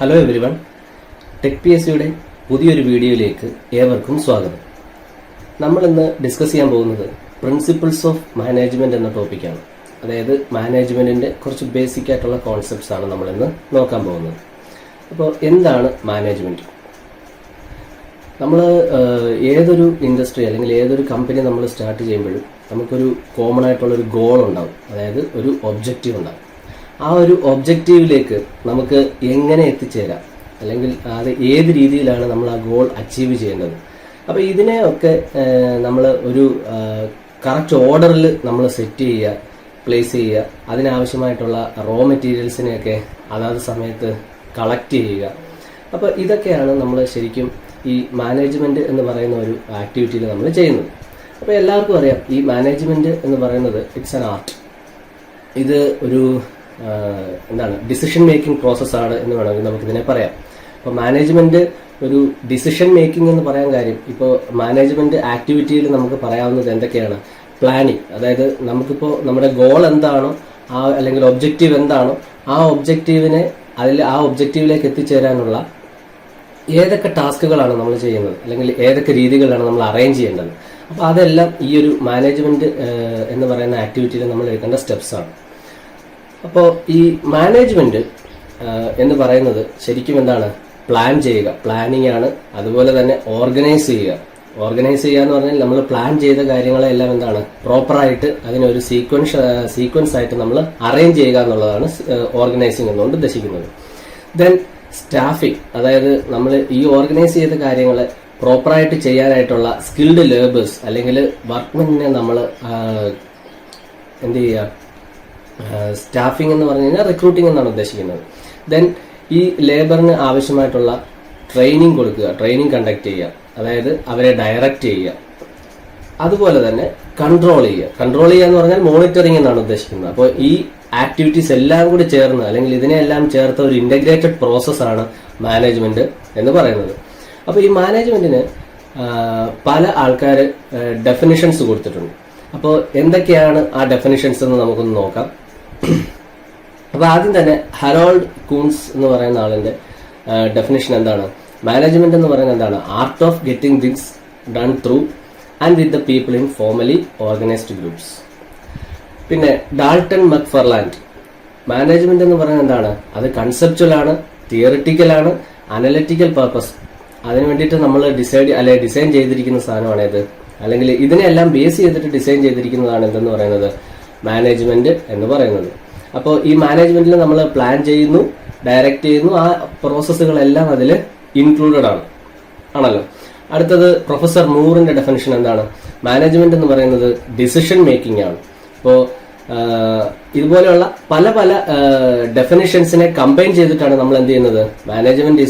Hello everyone, tech P S സിയുടെ പുതിയൊരു വീഡിയോയിലേക്ക് ഏവർക്കും സ്വാഗതം. നമ്മളിന്ന് ഡിസ്കസ് ചെയ്യാൻ പോകുന്നത് പ്രിൻസിപ്പിൾസ് ഓഫ് മാനേജ്മെന്റ് എന്ന ടോപ്പിക്കാണ്. അതായത് മാനേജ്മെന്റിന്റെ കുറച്ച് ബേസിക് ആയിട്ടുള്ള കോൺസെപ്റ്റ്സ് ആണ് നമ്മളിന്ന് നോക്കാൻ പോകുന്നത്. അപ്പോൾ എന്താണ് മാനേജ്മെന്റ്? നമ്മൾ ഏതൊരു ഇൻഡസ്ട്രി അല്ലെങ്കിൽ ഏതൊരു കമ്പനി നമ്മൾ സ്റ്റാർട്ട് ചെയ്യുമ്പോഴും നമുക്കൊരു കോമൺ ആയിട്ടുള്ളൊരു ഗോൾ ഉണ്ടാവും, അതായത് ഒരു ഒബ്ജക്റ്റീവ് ഉണ്ടാവും. ആ ഒരു ഒബ്ജക്റ്റീവിലേക്ക് നമുക്ക് എങ്ങനെ എത്തിച്ചേരാം, അല്ലെങ്കിൽ അത് ഏത് രീതിയിലാണ് നമ്മൾ ആ ഗോൾ അച്ചീവ് ചെയ്യേണ്ടത്. അപ്പോൾ ഇതിനെയൊക്കെ നമ്മൾ ഒരു കറക്റ്റ് ഓർഡറിൽ നമ്മൾ സെറ്റ് ചെയ്യുക, പ്ലേസ് ചെയ്യുക, അതിനാവശ്യമായിട്ടുള്ള റോ മെറ്റീരിയൽസിനെയൊക്കെ അതാത് സമയത്ത് കളക്ട് ചെയ്യുക. അപ്പോൾ ഇതൊക്കെയാണ് നമ്മൾ ശരിക്കും ഈ മാനേജ്മെന്റ് എന്ന് പറയുന്ന ഒരു ആക്ടിവിറ്റിയിൽ നമ്മൾ ചെയ്യുന്നത്. അപ്പോൾ എല്ലാവർക്കും അറിയാം, ഈ മാനേജ്മെന്റ് എന്ന് പറയുന്നത് ഇറ്റ്സ് ആൻ ആർട്ട്. ഇത് ഒരു ഡിസിഷൻ മേക്കിംഗ് പ്രോസസ്സാണ് എന്ന് വേണമെങ്കിൽ നമുക്കിതിനെ പറയാം. അപ്പോൾ മാനേജ്മെന്റ് ഒരു ഡിസിഷൻ മേക്കിംഗ് എന്ന് പറയാൻ കാര്യം, ഇപ്പോൾ മാനേജ്മെന്റ് ആക്ടിവിറ്റിയിൽ നമുക്ക് പറയാവുന്നത് എന്തൊക്കെയാണ്? പ്ലാനിങ്, അതായത് നമുക്കിപ്പോൾ നമ്മുടെ ഗോൾ എന്താണോ അല്ലെങ്കിൽ ഒബ്ജക്റ്റീവ് എന്താണോ ആ ഒബ്ജക്റ്റീവിനെ ആ ഒബ്ജക്റ്റീവിലേക്ക് എത്തിച്ചേരാനുള്ള ഏതൊക്കെ ടാസ്കുകളാണ് നമ്മൾ ചെയ്യുന്നത്, അല്ലെങ്കിൽ ഏതൊക്കെ രീതികളാണ് നമ്മൾ അറേഞ്ച് ചെയ്യേണ്ടത്. അപ്പോൾ അതെല്ലാം ഈ ഒരു മാനേജ്മെന്റ് എന്ന് പറയുന്ന ആക്ടിവിറ്റിയിൽ നമ്മൾ എടുക്കേണ്ട സ്റ്റെപ്സ് ആണ്. അപ്പോൾ ഈ മാനേജ്മെന്റ് എന്ന് പറയുന്നത് ശരിക്കും എന്താണ്? പ്ലാൻ ചെയ്യുക, പ്ലാനിങ് ആണ്. അതുപോലെ തന്നെ ഓർഗനൈസ് ചെയ്യുക. ഓർഗനൈസ് ചെയ്യുക എന്ന് പറഞ്ഞാൽ നമ്മൾ പ്ലാൻ ചെയ്ത കാര്യങ്ങളെല്ലാം എന്താണ്? പ്രോപ്പറായിട്ട് അതിനൊരു സീക്വൻസ് ആയിട്ട് നമ്മൾ അറേഞ്ച് ചെയ്യുക എന്നുള്ളതാണ് ഓർഗനൈസിങ് എന്നുകൊണ്ട് ഉദ്ദേശിക്കുന്നത്. ദെൻ സ്റ്റാഫിംഗ്, അതായത് നമ്മൾ ഈ ഓർഗനൈസ് ചെയ്ത കാര്യങ്ങളെ പ്രോപ്പറായിട്ട് ചെയ്യാനായിട്ടുള്ള സ്കിൽഡ് ലേബേഴ്സ് അല്ലെങ്കിൽ വർക്ക്മെന്റിനെ നമ്മൾ എന്ത് ചെയ്യുക? സ്റ്റാഫിംഗ് എന്ന് പറഞ്ഞു കഴിഞ്ഞാൽ റിക്രൂട്ടിംഗ് എന്നാണ് ഉദ്ദേശിക്കുന്നത്. ദെൻ ഈ ലേബറിന് ആവശ്യമായിട്ടുള്ള ട്രെയിനിങ് കൊടുക്കുക, ട്രെയിനിങ് കണ്ടക്ട് ചെയ്യുക, അതായത് അവരെ ഡയറക്റ്റ് ചെയ്യുക. അതുപോലെ തന്നെ കൺട്രോൾ ചെയ്യുക. കൺട്രോൾ ചെയ്യുക എന്ന് പറഞ്ഞാൽ മോണിറ്ററിംഗ് എന്നാണ് ഉദ്ദേശിക്കുന്നത്. അപ്പോൾ ഈ ആക്ടിവിറ്റീസ് എല്ലാം കൂടി ചേർന്ന് അല്ലെങ്കിൽ ഇതിനെല്ലാം ചേർത്ത ഒരു ഇന്റഗ്രേറ്റഡ് പ്രോസസ്സാണ് മാനേജ്മെന്റ് എന്ന് പറയുന്നത്. അപ്പോൾ ഈ മാനേജ്മെന്റിന് പല ആൾക്കാർ ഡെഫിനിഷൻസ് കൊടുത്തിട്ടുണ്ട്. അപ്പോൾ എന്തൊക്കെയാണ് ആ ഡെഫിനിഷൻസ് എന്ന് നമുക്കൊന്ന് നോക്കാം. അപ്പോൾ ആദ്യം തന്നെ ഹരോൾഡ് കൂൺസ് എന്ന് പറയുന്ന ആളിന്റെ ഡെഫിനിഷൻ എന്താണ്? മാനേജ്മെന്റ് എന്ന് പറയുന്നത് എന്താണ്? Art of getting things done through and with the people in formally organised groups. പിന്നെ ഡാൾട്ടൺ മക്ഫർലാൻഡ്, മാനേജ്മെന്റ് എന്ന് പറയുന്നത് എന്താണ്? അത് കൺസെപ്ച്വൽ ആണ്, തിയറിറ്റിക്കൽ ആണ്, അനലിറ്റിക്കൽ പർപ്പസ്. അതിനു വേണ്ടിയിട്ട് നമ്മൾ ഡിസൈൻ ചെയ്തിരിക്കുന്ന സാധനമാണ് ഇത്, അല്ലെങ്കിൽ ഇതിനെല്ലാം ബേസ് ചെയ്തിട്ട് ഡിസൈൻ ചെയ്തിരിക്കുന്നതാണ് എന്തെന്ന് പറയുന്നത്? മാനേജ്മെന്റ് എന്ന് പറയുന്നത്. അപ്പോൾ ഈ മാനേജ്മെന്റിൽ നമ്മൾ പ്ലാൻ ചെയ്യുന്നു, ഡയറക്റ്റ് ചെയ്യുന്നു, ആ പ്രോസസ്സുകളെല്ലാം അതിൽ ഇൻക്ലൂഡഡ് ആണല്ലോ. അടുത്തത് പ്രൊഫസർ മൂറിന്റെ ഡെഫിനിഷൻ എന്താണ്? മാനേജ്മെന്റ് എന്ന് പറയുന്നത് ഡിസിഷൻ മേക്കിംഗ് ആണ്. അപ്പോൾ ഇതുപോലെയുള്ള പല പല ഡെഫിനിഷൻസിനെ കമ്പൈൻ ചെയ്തിട്ടാണ് നമ്മൾ എന്ത് ചെയ്യുന്നത്? Management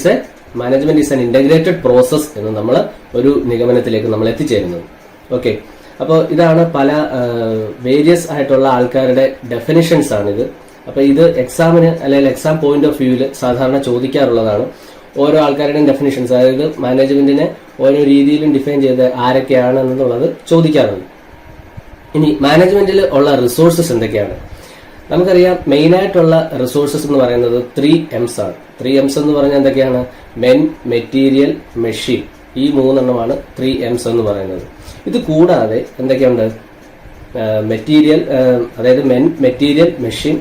is an integrated process എന്ന് നമ്മൾ ഒരു നിഗമനത്തിലേക്ക് നമ്മൾ എത്തിച്ചേരുന്നത്. ഓക്കെ, അപ്പോൾ ഇതാണ് പല വേരിയസ് ആയിട്ടുള്ള ആൾക്കാരുടെ ഡെഫിനിഷൻസ് ആണിത്. അപ്പോൾ ഇത് എക്സാമിന് അല്ലെങ്കിൽ എക്സാം പോയിന്റ് ഓഫ് വ്യൂവിൽ സാധാരണ ചോദിക്കാറുള്ളതാണ്. ഓരോ ആൾക്കാരുടെയും ഡെഫിനിഷൻസ്, അതായത് മാനേജ്മെന്റിനെ ഓരോ രീതിയിലും ഡിഫൈൻ ചെയ്ത് ആരൊക്കെയാണ് എന്നുള്ളത് ചോദിക്കാറുണ്ട്. ഇനി മാനേജ്മെന്റിൽ ഉള്ള റിസോഴ്സസ് എന്തൊക്കെയാണ്? നമുക്കറിയാം, മെയിൻ ആയിട്ടുള്ള റിസോഴ്സസ് എന്ന് പറയുന്നത് 3 M's ആണ്. 3 M's എന്ന് പറഞ്ഞാൽ എന്തൊക്കെയാണ്? Men, material, machine. ഈ 3 3 M's എന്ന് പറയുന്നത്. ഇത് കൂടാതെ എന്തൊക്കെയുണ്ട്? മെറ്റീരിയൽ, അതായത് മെൻ, മെറ്റീരിയൽ, മെഷീൻ,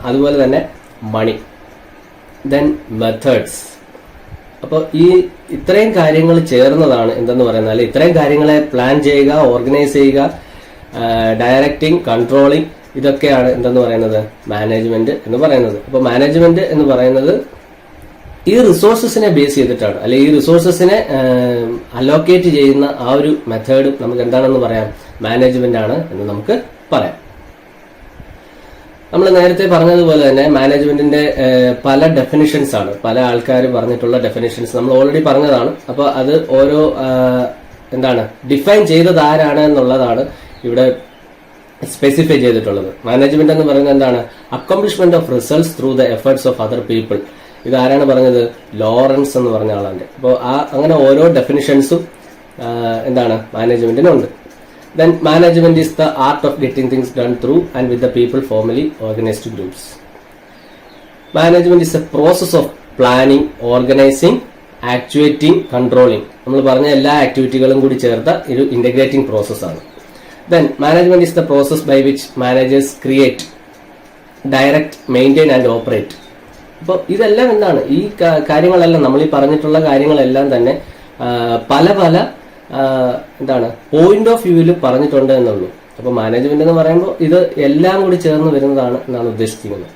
അതുപോലെ തന്നെ മണി, ദെൻ മെത്തേഡ്സ്. അപ്പോൾ ഈ ഇത്രയും കാര്യങ്ങൾ ചേർന്നതാണ് എന്തെന്ന് പറയുന്നത്, അല്ലെ ഇത്രയും കാര്യങ്ങളെ പ്ലാൻ ചെയ്യുക, ഓർഗനൈസ് ചെയ്യുക, ഡയറക്റ്റിംഗ്, കൺട്രോളിംഗ്, ഇതൊക്കെയാണ് എന്തെന്ന് പറയുന്നത്? മാനേജ്മെന്റ് എന്ന് പറയുന്നത്. അപ്പോൾ മാനേജ്മെന്റ് എന്ന് പറയുന്നത് ഈ റിസോഴ്സസിനെ ബേസ് ചെയ്തിട്ടാണ്, അല്ലെ ഈ റിസോഴ്സസിനെ അലോക്കേറ്റ് ചെയ്യുന്ന ആ ഒരു മെത്തേഡ് നമുക്ക് എന്താണെന്ന് പറയാം? മാനേജ്മെന്റ് ആണ് എന്ന് നമുക്ക് പറയാം. നമ്മൾ നേരത്തെ പറഞ്ഞതുപോലെ തന്നെ മാനേജ്മെന്റിന്റെ പല ഡെഫിനിഷൻസ് ആണ്, പല ആൾക്കാർ പറഞ്ഞിട്ടുള്ള ഡെഫിനിഷൻസ് നമ്മൾ ഓൾറെഡി പറഞ്ഞതാണ്. അപ്പോൾ അത് ഓരോ ഡിഫൈൻ ചെയ്തത് ആരാണ് എന്നുള്ളതാണ് ഇവിടെ സ്പെസിഫൈ ചെയ്തിട്ടുള്ളത്. മാനേജ്മെന്റ് എന്ന് പറയുന്നത് എന്താണ്? Accomplishment of results through the efforts of other people. ഇതാരാണ് പറഞ്ഞത്? ലോറൻസ് എന്ന് പറഞ്ഞ ആളാണ്. അപ്പോൾ അങ്ങനെ ഓരോ ഡെഫിനിഷൻസും മാനേജ്മെന്റിനുണ്ട്. Then management is the art of getting things done through and with the people formally organized groups. Management is a process of planning, organising, actuating, controlling. നമ്മൾ പറഞ്ഞ എല്ലാ ആക്ടിവിറ്റികളും കൂടി ചേർത്ത ഒരു ഇന്റഗ്രേറ്റിംഗ് പ്രോസസ്സാണ്. Then management is the process by which managers create, direct, maintain and operate. അപ്പോൾ ഇതെല്ലാം എന്താണ്, ഈ കാര്യങ്ങളെല്ലാം നമ്മൾ ഈ പറഞ്ഞിട്ടുള്ള കാര്യങ്ങളെല്ലാം തന്നെ പല പല എന്താണ് പോയിന്റ് ഓഫ് വ്യൂവിൽ പറഞ്ഞിട്ടുണ്ട് എന്നുള്ളൂ. അപ്പോൾ മാനേജ്മെന്റ് എന്ന് പറയുമ്പോൾ ഇത് എല്ലാം കൂടി ചേർന്ന് വരുന്നതാണ് എന്നാണ് ഉദ്ദേശിക്കുന്നത്.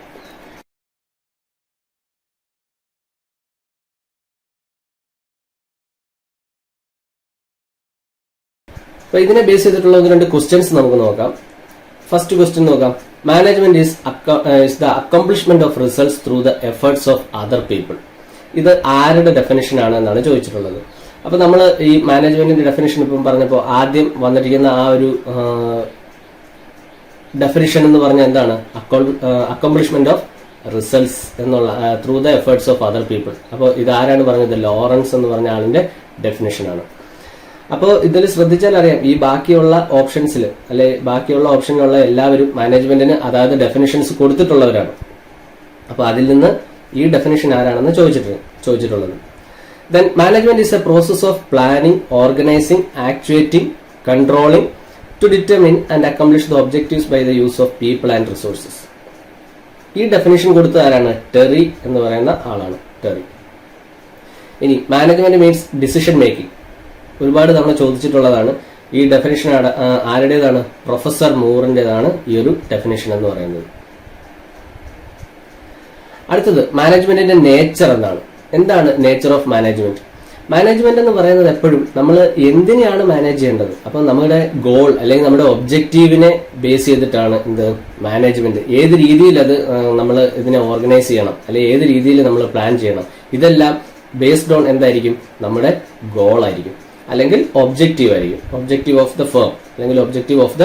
അപ്പൊ ഇതിനെ ബേസ് ചെയ്തിട്ടുള്ള ഒന്ന് രണ്ട് ക്വസ്റ്റ്യൻസ് നമുക്ക് നോക്കാം. ഫസ്റ്റ് ക്വസ്റ്റ്യൻ നോക്കാം. Management is the accomplishment of results through the efforts of other people. ഇത് ആരുടെ ഡെഫിനിഷൻ ആണ് എന്നാണ് ചോദിച്ചിട്ടുള്ളത്. അപ്പൊ നമ്മൾ ഈ മാനേജ്മെന്റിന്റെ ഡെഫിനിഷൻ ഇപ്പം പറഞ്ഞപ്പോൾ ആദ്യം വന്നിരിക്കുന്ന ആ ഒരു ഡെഫിനിഷൻ എന്ന് പറഞ്ഞാൽ എന്താണ്, അക്കംപ്ലിഷ്മെന്റ് ഓഫ് റിസൾട്ട്സ് എന്നുള്ള through the efforts of other people. അപ്പോൾ ഇത് ആരാണ് പറഞ്ഞത്? ലോറൻസ് എന്ന് പറഞ്ഞ ആളിന്റെ ഡെഫിനിഷനാണ്. അപ്പോൾ ഇതിൽ ശ്രദ്ധിച്ചാൽ അറിയാം, ഈ ബാക്കിയുള്ള ഓപ്ഷൻസിൽ അല്ലെ ബാക്കിയുള്ള ഓപ്ഷനിലുള്ള എല്ലാവരും മാനേജ്മെന്റിന് അതായത് ഡെഫിനിഷൻസ് കൊടുത്തിട്ടുള്ളവരാണ്. അപ്പോൾ അതിൽ നിന്ന് ഈ ഡെഫിനിഷൻ ആരാണെന്ന് ചോദിച്ചിട്ടുള്ളത്. Then management is a process of planning, organising, actuating, controlling to determine and accomplish the objectives by the use of people and resources. ഈ ഡെഫിനിഷൻ കൊടുത്ത ആരാണ്? ടെറി എന്ന് പറയുന്ന ആളാണ്, ടെറി. ഇനി മാനേജ്മെന്റ് മീൻസ് ഡിസിഷൻ മേക്കിംഗ്. ഒരുപാട് തവണ ചോദിച്ചിട്ടുള്ളതാണ്. ഈ ഡെഫിനിഷൻ ആരുടേതാണ്? പ്രൊഫസർ മൂറിന്റേതാണ് ഈ ഒരു ഡെഫിനിഷൻ എന്ന് പറയുന്നത്. അടുത്തത് മാനേജ്മെന്റിന്റെ നേച്ചർ എന്താണ് നേച്ചർ ഓഫ് മാനേജ്മെന്റ്? മാനേജ്മെന്റ് എന്ന് പറയുന്നത് എപ്പോഴും നമ്മൾ എന്തിനെയാണ് മാനേജ് ചെയ്യേണ്ടത്, അപ്പൊ നമ്മുടെ ഗോൾ അല്ലെങ്കിൽ നമ്മുടെ ഒബ്ജക്റ്റീവിനെ ബേസ് ചെയ്തിട്ടാണ് എന്ത് മാനേജ്മെന്റ്. ഏത് രീതിയിൽ അത് നമ്മൾ ഇതിനെ ഓർഗനൈസ് ചെയ്യണം, അല്ലെങ്കിൽ ഏത് രീതിയിൽ നമ്മൾ പ്ലാൻ ചെയ്യണം, ഇതെല്ലാം ബേസ്ഡ് ഓൺ എന്തായിരിക്കും? നമ്മുടെ ഗോൾ ആയിരിക്കും, അല്ലെങ്കിൽ ഒബ്ജക്റ്റീവ് ആയിരിക്കും. ഒബ്ജക്റ്റീവ് ഓഫ് ദ ഫേം അല്ലെങ്കിൽ ഒബ്ജക്റ്റീവ് ഓഫ് ദ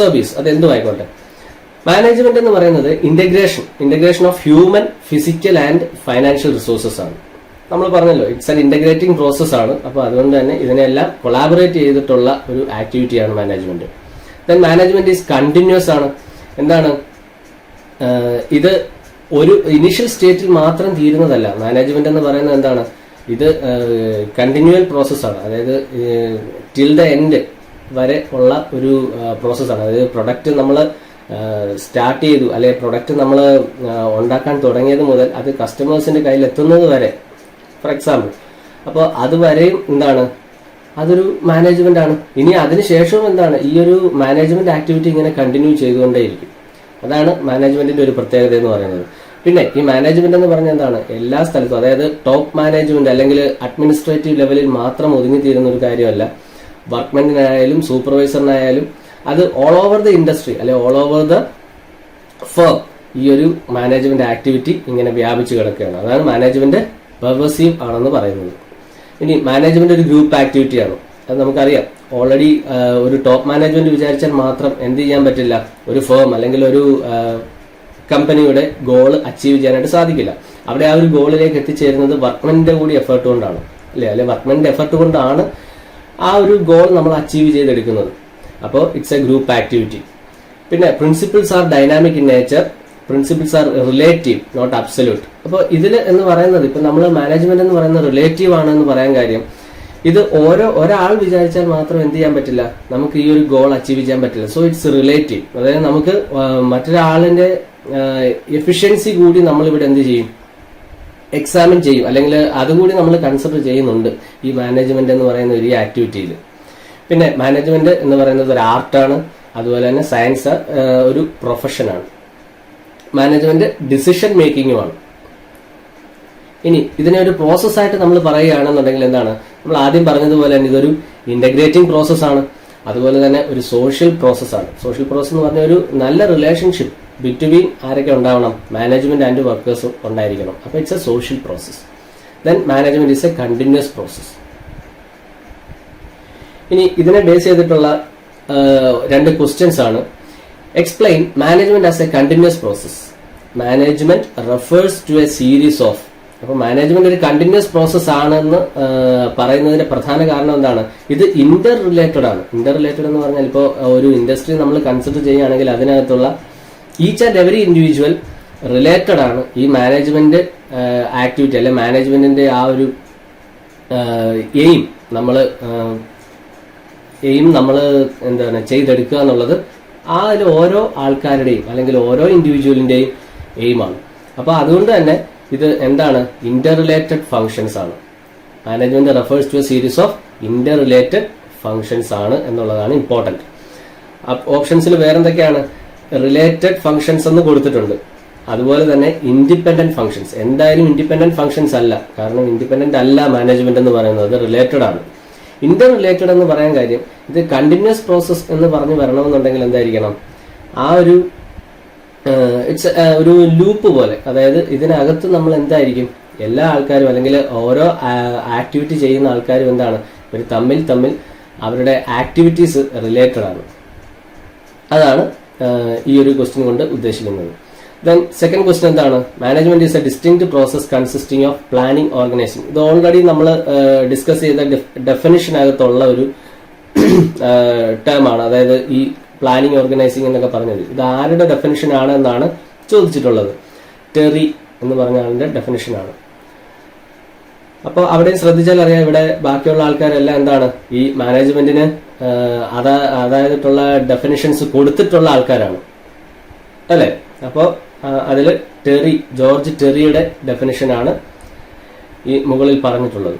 സർവീസ്, അത് എന്തും ആയിക്കോട്ടെ. മാനേജ്മെന്റ് എന്ന് പറയുന്നത് integration of human, physical and financial resources ആണ്. നമ്മൾ പറഞ്ഞല്ലോ, ഇറ്റ്സ് ആൻ ഇന്റഗ്രേറ്റിംഗ് പ്രോസസ് ആണ്. അപ്പോൾ അതുകൊണ്ട് തന്നെ ഇതിനെല്ലാം കൊളാബറേറ്റ് ചെയ്തിട്ടുള്ള ഒരു ആക്ടിവിറ്റിയാണ് management. Then management is continuous ആണ്. എന്താണ് ഇത്? ഒരു ഇനിഷ്യൽ സ്റ്റേറ്റിൽ മാത്രം തീരുന്നതല്ല. മാനേജ്മെന്റ് എന്ന് പറയുന്നത് എന്താണ്? ഇത് കണ്ടിന്യൂവൽ പ്രോസസ്സാണ്. അതായത് ടിൽ ദ എൻഡ് വരെ ഉള്ള ഒരു പ്രോസസ്സാണ്. അതായത് പ്രൊഡക്റ്റ് നമ്മൾ സ്റ്റാർട്ട് ചെയ്തു, അല്ലെ പ്രൊഡക്റ്റ് നമ്മൾ ഉണ്ടാക്കാൻ തുടങ്ങിയത് മുതൽ അത് കസ്റ്റമേഴ്സിന്റെ കയ്യിൽ എത്തുന്നത് വരെ, ഫോർ എക്സാമ്പിൾ. അപ്പോൾ അതുവരെയും എന്താണ്? അതൊരു മാനേജ്മെന്റ് ആണ്. ഇനി അതിനുശേഷവും എന്താണ്? ഈ ഒരു മാനേജ്മെന്റ് ആക്ടിവിറ്റി ഇങ്ങനെ കണ്ടിന്യൂ ചെയ്തുകൊണ്ടേയിരിക്കും. അതാണ് മാനേജ്മെന്റിന്റെ ഒരു പ്രത്യേകത എന്ന് പറയുന്നത്. പിന്നെ ഈ മാനേജ്മെന്റ് എന്ന് പറഞ്ഞാൽ എന്താണ്? എല്ലാ സ്ഥലത്തും, അതായത് ടോപ്പ് മാനേജ്മെന്റ് അല്ലെങ്കിൽ അഡ്മിനിസ്ട്രേറ്റീവ് ലെവലിൽ മാത്രം ഒതുങ്ങിത്തീരുന്ന ഒരു കാര്യമല്ല. വർക്ക്മെന്റിനായാലും സൂപ്പർവൈസറിനായാലും അത് ഓൾ ഓവർ ദ ഇൻഡസ്ട്രി അല്ലെ ഓൾ ഓവർ ദ ഫേം ഈ ഒരു മാനേജ്മെന്റ് ആക്ടിവിറ്റി ഇങ്ങനെ വ്യാപിച്ചു കിടക്കുകയാണ്. അതാണ് മാനേജ്മെന്റ് പെർവസീവ് ആണെന്ന് പറയുന്നത്. ഇനി മാനേജ്മെന്റ് ഒരു ഗ്രൂപ്പ് ആക്ടിവിറ്റിയാണ്. അത് നമുക്കറിയാം. ഓൾറെഡി ഒരു ടോപ്പ് മാനേജ്മെന്റ് വിചാരിച്ചാൽ മാത്രം എന്ത് ചെയ്യാൻ പറ്റില്ല? ഒരു ഫേം അല്ലെങ്കിൽ ഒരു കമ്പനിയുടെ ഗോള് അച്ചീവ് ചെയ്യാനായിട്ട് സാധിക്കില്ല. അവിടെ ആ ഒരു ഗോളിലേക്ക് എത്തിച്ചേരുന്നത് വർക്ക്മെന്റിന്റെ കൂടി എഫേർട്ട് കൊണ്ടാണ്, അല്ലെ വർക്ക്മെന്റിന്റെ എഫേർട്ട് കൊണ്ടാണ് ആ ഒരു ഗോൾ നമ്മൾ അച്ചീവ് ചെയ്തെടുക്കുന്നത്. അപ്പോൾ ഇറ്റ്സ് എ ഗ്രൂപ്പ് ആക്ടിവിറ്റി. പിന്നെ principles are dynamic in nature, principles are relative not absolute. അപ്പോൾ ഇതിൽ എന്ന് പറയുന്നത് ഇപ്പൊ നമ്മൾ മാനേജ്മെന്റ് എന്ന് പറയുന്നത് റിലേറ്റീവ് ആണെന്ന് പറയാൻ കാര്യം, ഇത് ഒരാൾ വിചാരിച്ചാൽ മാത്രം എന്ത് ചെയ്യാൻ പറ്റില്ല, നമുക്ക് ഈ ഒരു ഗോൾ അച്ചീവ് ചെയ്യാൻ പറ്റില്ല. So it's relative. അതായത് നമുക്ക് മറ്റൊരാളിന്റെ എഫിഷ്യൻസി കൂടി നമ്മളിവിടെ എന്ത് ചെയ്യും? എക്സാമിൻ ചെയ്യും, അല്ലെങ്കിൽ അതുകൂടി നമ്മൾ കൺസിഡർ ചെയ്യുന്നുണ്ട് ഈ മാനേജ്മെന്റ് എന്ന് പറയുന്ന ഒരു ആക്ടിവിറ്റിയിൽ. പിന്നെ മാനേജ്മെന്റ് എന്ന് പറയുന്നത് ഒരു ആർട്ടാണ്, അതുപോലെ തന്നെ സയൻസ് ഒരു പ്രൊഫഷനാണ്. Management decision മേക്കിങ്ങുമാണ്. ഇനി ഇതിനെ ഒരു പ്രോസസ്സായിട്ട് നമ്മൾ പറയുകയാണെന്നുണ്ടെങ്കിൽ എന്താണ്? നമ്മൾ ആദ്യം പറഞ്ഞതുപോലെ തന്നെ ഇതൊരു ഇന്റഗ്രേറ്റിംഗ് പ്രോസസ്സാണ്, അതുപോലെ തന്നെ ഒരു സോഷ്യൽ പ്രോസസ്സാണ്. സോഷ്യൽ പ്രോസസ് എന്ന് പറഞ്ഞ ഒരു നല്ല റിലേഷൻഷിപ്പ് ബിറ്റ്വീൻ ആരൊക്കെ ഉണ്ടാവണം? മാനേജ്മെന്റ് ആൻഡ് വർക്കേഴ്സും ഉണ്ടായിരിക്കണം. അപ്പോൾ it's a social process. Then management is a continuous process. ഇനി ഇതിനെ ബേസ് ചെയ്തിട്ടുള്ള രണ്ട് ക്വസ്റ്റ്യൻസ് ആണ്. Explain management as a continuous process. Management refers to a series of. അപ്പോൾ മാനേജ്മെന്റ് ഒരു കണ്ടിന്യൂസ് പ്രോസസ് ആണെന്ന് പറയുന്നതിന്റെ പ്രധാന കാരണം എന്താണ്? ഇത് ഇന്റർ റിലേറ്റഡ് ആണ്. ഇന്റർ റിലേറ്റഡ് എന്ന് പറഞ്ഞാൽ ഇപ്പോൾ ഒരു ഇൻഡസ്ട്രി നമ്മൾ കൺസിഡർ ചെയ്യുകയാണെങ്കിൽ അതിനകത്തുള്ള each and every individual related ആണ് ഈ മാനേജ്മെന്റ് ആക്ടിവിറ്റി അല്ലെ മാനേജ്മെന്റിന്റെ ആ ഒരു എയിം നമ്മൾ എന്താണ് ചെയ്തെടുക്കുക എന്നുള്ളത് അതിൽ ഓരോ ആൾക്കാരുടെയും അല്ലെങ്കിൽ ഓരോ ഇൻഡിവിജ്വലിന്റെയും എയിമാണ്. അപ്പൊ അതുകൊണ്ട് തന്നെ ഇത് എന്താണ് ഇന്റർ റിലേറ്റഡ് ഫങ്ഷൻസ് ആണ്. Management refers to a series of interrelated functions ആണ് എന്നുള്ളതാണ് ഇമ്പോർട്ടന്റ്. ഓപ്ഷൻസിൽ വേറെന്തൊക്കെയാണ്? റിലേറ്റഡ് ഫങ്ഷൻസ് എന്ന് കൊടുത്തിട്ടുണ്ട്. അതുപോലെ തന്നെ ഇൻഡിപെൻഡന്റ് ഫങ്ഷൻസ്. എന്തായാലും ഇൻഡിപെൻഡന്റ് ഫങ്ഷൻസ് അല്ല, കാരണം ഇൻഡിപെൻഡന്റ് അല്ല മാനേജ്മെന്റ് എന്ന് പറയുന്നത്, റിലേറ്റഡ് ആണ്. ഇന്റർ റിലേറ്റഡ് എന്ന് പറയാൻ കാര്യം ഇത് കണ്ടിന്യൂസ് പ്രോസസ് എന്ന് പറഞ്ഞു വരണമെന്നുണ്ടെങ്കിൽ എന്തായിരിക്കണം? ആ ഒരു ഒരു ലൂപ്പ് പോലെ, അതായത് ഇതിനകത്ത് നമ്മൾ എന്തായിരിക്കും എല്ലാ ആൾക്കാരും അല്ലെങ്കിൽ ഓരോ ആക്ടിവിറ്റി ചെയ്യുന്ന ആൾക്കാരും എന്താണ് ഇവർ തമ്മിൽ അവരുടെ ആക്ടിവിറ്റീസ് റിലേറ്റഡ് ആണ്. അതാണ് ഈ ഒരു ക്വസ്റ്റ്യൻ കൊണ്ട് ഉദ്ദേശിക്കുന്നത്. ദെൻ സെക്കൻഡ് ക്വസ്റ്റ്യൻ എന്താണ്? Management is A distinct process consisting of planning, organising. ഇത് ഓൾറെഡി നമ്മൾ ഡിസ്കസ് ചെയ്ത ഡെഫിനിഷനകത്തുള്ള ഒരു ടേം ആണ്. അതായത് ഈ പ്ലാനിംഗ്, ഓർഗനൈസിംഗ് എന്നൊക്കെ പറഞ്ഞത് ഇത് ആരുടെ ഡെഫിനിഷൻ ആണ് എന്നാണ് ചോദിച്ചിട്ടുള്ളത്. ടെറി എന്ന് പറഞ്ഞ ആളിന്റെ ഡെഫിനിഷനാണ്. അപ്പോൾ അവിടെ ശ്രദ്ധിച്ചാൽ അറിയാം, ഇവിടെ ബാക്കിയുള്ള ആൾക്കാരെല്ലാം എന്താണ് ഈ മാനേജ്മെന്റിന് അതായതിട്ടുള്ള ഡെഫിനിഷൻസ് കൊടുത്തിട്ടുള്ള ആൾക്കാരാണ് അല്ലെ. അപ്പോൾ അതിൽ ജോർജ് ടെറിയുടെ ഡെഫിനിഷനാണ് ഈ മുകളിൽ പറഞ്ഞിട്ടുള്ളത്.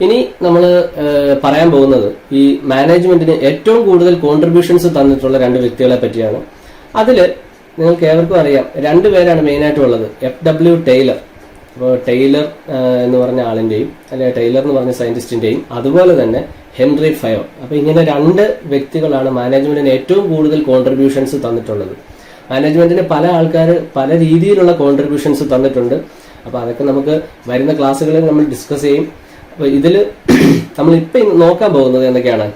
ഇനി നമ്മൾ പറയാൻ പോകുന്നത് ഈ മാനേജ്മെന്റിന് ഏറ്റവും കൂടുതൽ കോൺട്രിബ്യൂഷൻസ് തന്നിട്ടുള്ള രണ്ട് വ്യക്തികളെ പറ്റിയാണ്. അതിൽ നിങ്ങൾക്ക് ഏവർക്കും അറിയാം, രണ്ടുപേരാണ് മെയിനായിട്ടും ഉള്ളത്. FW Taylor. അപ്പോൾ ടൈലർ എന്ന് പറഞ്ഞ ആളിന്റെയും അല്ലെ ടൈലർ എന്ന് പറഞ്ഞ സയന്റിസ്റ്റിന്റെയും അതുപോലെ തന്നെ ഹെൻറി ഫയോ. അപ്പൊ ഇങ്ങനെ രണ്ട് വ്യക്തികളാണ് മാനേജ്മെന്റിന് ഏറ്റവും കൂടുതൽ കോൺട്രിബ്യൂഷൻസ് തന്നിട്ടുള്ളത്. മാനേജ്മെന്റിന് പല ആൾക്കാർ പല രീതിയിലുള്ള കോൺട്രിബ്യൂഷൻസ് തന്നിട്ടുണ്ട്. അപ്പൊ അതൊക്കെ നമുക്ക് വരുന്ന ക്ലാസ്സുകളിൽ നമ്മൾ ഡിസ്കസ് ചെയ്യും. അപ്പൊ ഇതില് നമ്മളിപ്പോ നോക്കാൻ പോകുന്നത് എന്തൊക്കെയാണ്?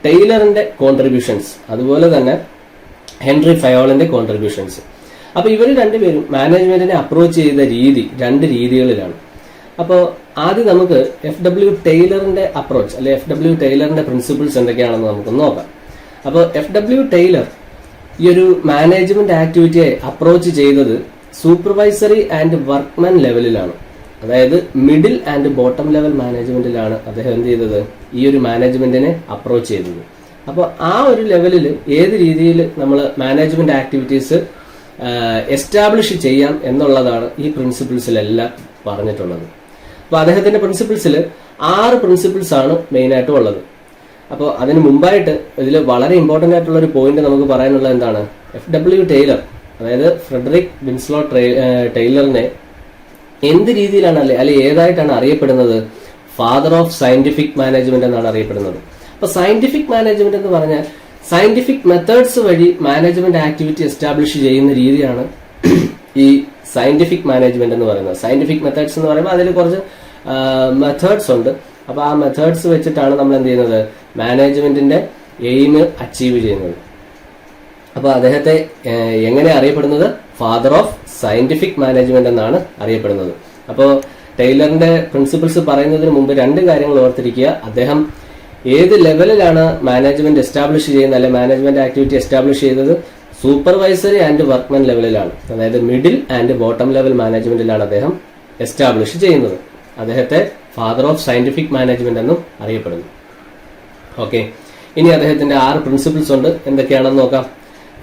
ടൈലറിന്റെ കോൺട്രിബ്യൂഷൻസ്, അതുപോലെ തന്നെ ഹെൻറി ഫയോളിന്റെ കോൺട്രിബ്യൂഷൻസ്. അപ്പൊ ഇവർ രണ്ടുപേരും മാനേജ്മെന്റിനെ അപ്രോച്ച് ചെയ്ത രീതി രണ്ട് രീതികളിലാണ്. അപ്പോൾ ആദ്യം നമുക്ക് FW ടൈലറിന്റെ അപ്രോച്ച് അല്ലെ FW ടൈലറിന്റെ പ്രിൻസിപ്പിൾസ് എന്തൊക്കെയാണെന്ന് നമുക്ക് നോക്കാം. അപ്പോൾ FW ടൈലർ ഈ ഒരു മാനേജ്മെന്റ് ആക്ടിവിറ്റിയെ അപ്രോച്ച് ചെയ്തത് സൂപ്പർവൈസറി ആൻഡ് വർക്ക്മാൻ ലെവലിലാണ്. അതായത് മിഡിൽ ആൻഡ് ബോട്ടം ലെവൽ മാനേജ്മെന്റിലാണ് അദ്ദേഹം എന്ത് ചെയ്തത്? ഈ ഒരു മാനേജ്മെന്റിനെ അപ്രോച്ച് ചെയ്തത്. അപ്പോൾ ആ ഒരു ലെവലിൽ ഏത് രീതിയിൽ നമ്മൾ മാനേജ്മെന്റ് ആക്ടിവിറ്റീസ് എസ്റ്റാബ്ലിഷ് ചെയ്യാം എന്നുള്ളതാണ് ഈ പ്രിൻസിപ്പിൾസിലെല്ലാം പറഞ്ഞിട്ടുള്ളത്. അപ്പോൾ അദ്ദേഹത്തിന്റെ പ്രിൻസിപ്പിൾസിൽ 6 പ്രിൻസിപ്പിൾസ് ആണ് മെയിനായിട്ടും ഉള്ളത്. അപ്പോൾ അതിന് മുമ്പായിട്ട് ഇതിൽ വളരെ ഇമ്പോർട്ടന്റ് ആയിട്ടുള്ള ഒരു പോയിന്റ് നമുക്ക് പറയാനുള്ളത് എന്താണ്? FW ടൈലർ, അതായത് ഫ്രെഡറിക് വിൻസ്ലോ ടൈലറിനെ എന്ത് രീതിയിലാണ് അല്ലെ ഏതായിട്ടാണ് അറിയപ്പെടുന്നത്? ഫാദർ ഓഫ് സയന്റിഫിക് മാനേജ്മെന്റ് എന്നാണ് അറിയപ്പെടുന്നത്. അപ്പൊ സയന്റിഫിക് മാനേജ്മെന്റ് എന്ന് പറഞ്ഞാൽ സയന്റിഫിക് മെത്തേഡ്സ് വഴി മാനേജ്മെന്റ് ആക്ടിവിറ്റി എസ്റ്റാബ്ലിഷ് ചെയ്യുന്ന രീതിയാണ് ഈ സയന്റിഫിക് മാനേജ്മെന്റ് എന്ന് പറയുന്നത്. സയന്റിഫിക് മെത്തേഡ്സ് എന്ന് പറയുമ്പോൾ അതിൽ കുറച്ച് മെത്തേഡ്സ് ഉണ്ട്. അപ്പൊ ആ മെത്തേഡ്സ് വെച്ചിട്ടാണ് നമ്മൾ എന്ത് ചെയ്യുന്നത്? മാനേജ്മെന്റിന്റെ എയിം അച്ചീവ് ചെയ്യുന്നത്. അപ്പൊ അദ്ദേഹത്തെ എങ്ങനെ അറിയപ്പെടുന്നത്? ഫാദർ ഓഫ് സയന്റിഫിക് മാനേജ്മെന്റ് എന്നാണ് അറിയപ്പെടുന്നത്. അപ്പോൾ ടൈലറിന്റെ പ്രിൻസിപ്പിൾസ് പറയുന്നതിന് മുമ്പ് രണ്ട് കാര്യങ്ങൾ ഓർത്തിരിക്കുക. അദ്ദേഹം ഏത് ലെവലിലാണ് മാനേജ്മെന്റ് എസ്റ്റാബ്ലിഷ് ചെയ്യുന്നത് അല്ലെ മാനേജ്മെന്റ് ആക്ടിവിറ്റി എസ്റ്റാബ്ലിഷ് ചെയ്തത്? സൂപ്പർവൈസറി ആൻഡ് വർക്ക്മാൻ ലെവലിലാണ്. അതായത് മിഡിൽ ആൻഡ് ബോട്ടം ലെവൽ മാനേജ്മെന്റിലാണ് അദ്ദേഹം എസ്റ്റാബ്ലിഷ് ചെയ്യുന്നത്. അദ്ദേഹത്തെ ഫാദർ ഓഫ് സയന്റിഫിക് മാനേജ്മെന്റ് എന്നും അറിയപ്പെടുന്നു. ഓക്കെ, ഇനി അദ്ദേഹത്തിന്റെ 6 പ്രിൻസിപ്പിൾസ് ഉണ്ട്. എന്തൊക്കെയാണെന്ന് നോക്കാം.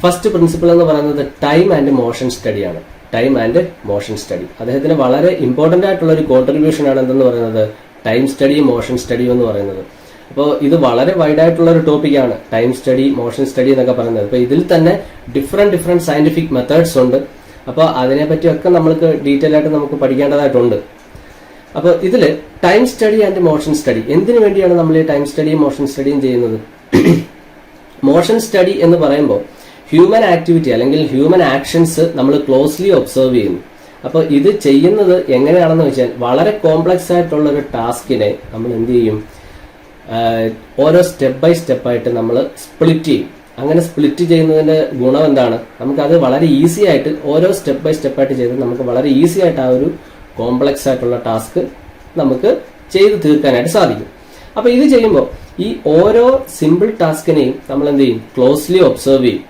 ഫസ്റ്റ് പ്രിൻസിപ്പിൾ എന്ന് പറയുന്നത് ടൈം ആൻഡ് മോഷൻ സ്റ്റഡിയാണ്. ടൈം ആൻഡ് മോഷൻ സ്റ്റഡി അദ്ദേഹത്തിന് വളരെ ഇമ്പോർട്ടന്റ് ആയിട്ടുള്ള ഒരു കോൺട്രിബ്യൂഷൻ ആണ്. എന്തെന്ന് പറയുന്നത്? ടൈം സ്റ്റഡി, മോഷൻ സ്റ്റഡി എന്ന് പറയുന്നത്. അപ്പോൾ ഇത് വളരെ വൈഡ് ആയിട്ടുള്ള ഒരു ടോപ്പിക്കാണ്, ടൈം സ്റ്റഡി, മോഷൻ സ്റ്റഡി എന്നൊക്കെ പറയുന്നത്. അപ്പോൾ ഇതിൽ തന്നെ ഡിഫറെന്റ് സയന്റിഫിക് മെത്തേഡ്സ് ഉണ്ട്. അപ്പോൾ അതിനെപ്പറ്റിയൊക്കെ നമ്മൾക്ക് ഡീറ്റെയിൽ ആയിട്ട് നമുക്ക് പഠിക്കേണ്ടതായിട്ടുണ്ട്. അപ്പോൾ ഇതിൽ time study and motion study എന്തിനു വേണ്ടിയാണ് നമ്മൾ ഈ ടൈം സ്റ്റഡിയും മോഷൻ സ്റ്റഡിയും ചെയ്യുന്നത്? മോഷൻ സ്റ്റഡി എന്ന് പറയുമ്പോൾ ഹ്യൂമൻ ആക്ടിവിറ്റി അല്ലെങ്കിൽ ഹ്യൂമൻ ആക്ഷൻസ് നമ്മൾ ക്ലോസ്ലി ഒബ്സർവ് ചെയ്യുന്നു. അപ്പോൾ ഇത് ചെയ്യുന്നത് എങ്ങനെയാണെന്ന് വെച്ചാൽ വളരെ കോംപ്ലക്സ് ആയിട്ടുള്ള ഒരു ടാസ്കിനെ നമ്മൾ എന്ത് ചെയ്യും? ഓരോ സ്റ്റെപ്പ് ബൈ സ്റ്റെപ്പായിട്ട് നമ്മൾ സ്പ്ലിറ്റ് ചെയ്യും. അങ്ങനെ സ്പ്ലിറ്റ് ചെയ്യുന്നതിന്റെ ഗുണം എന്താണ്? നമുക്കത് വളരെ ഈസി ആയിട്ട് ഓരോ സ്റ്റെപ്പ് ബൈ സ്റ്റെപ്പായിട്ട് ചെയ്ത് നമുക്ക് വളരെ ഈസി ആയിട്ട് ആ ഒരു കോംപ്ലക്സ് ആയിട്ടുള്ള ടാസ്ക് നമുക്ക് ചെയ്ത് തീർക്കാനായിട്ട് സാധിക്കും. അപ്പൊ ഇത് ചെയ്യുമ്പോൾ ഈ ഓരോ സിമ്പിൾ ടാസ്കിനെയും നമ്മൾ എന്ത് ചെയ്യും? ക്ലോസ്ലി ഒബ്സർവ് ചെയ്യും.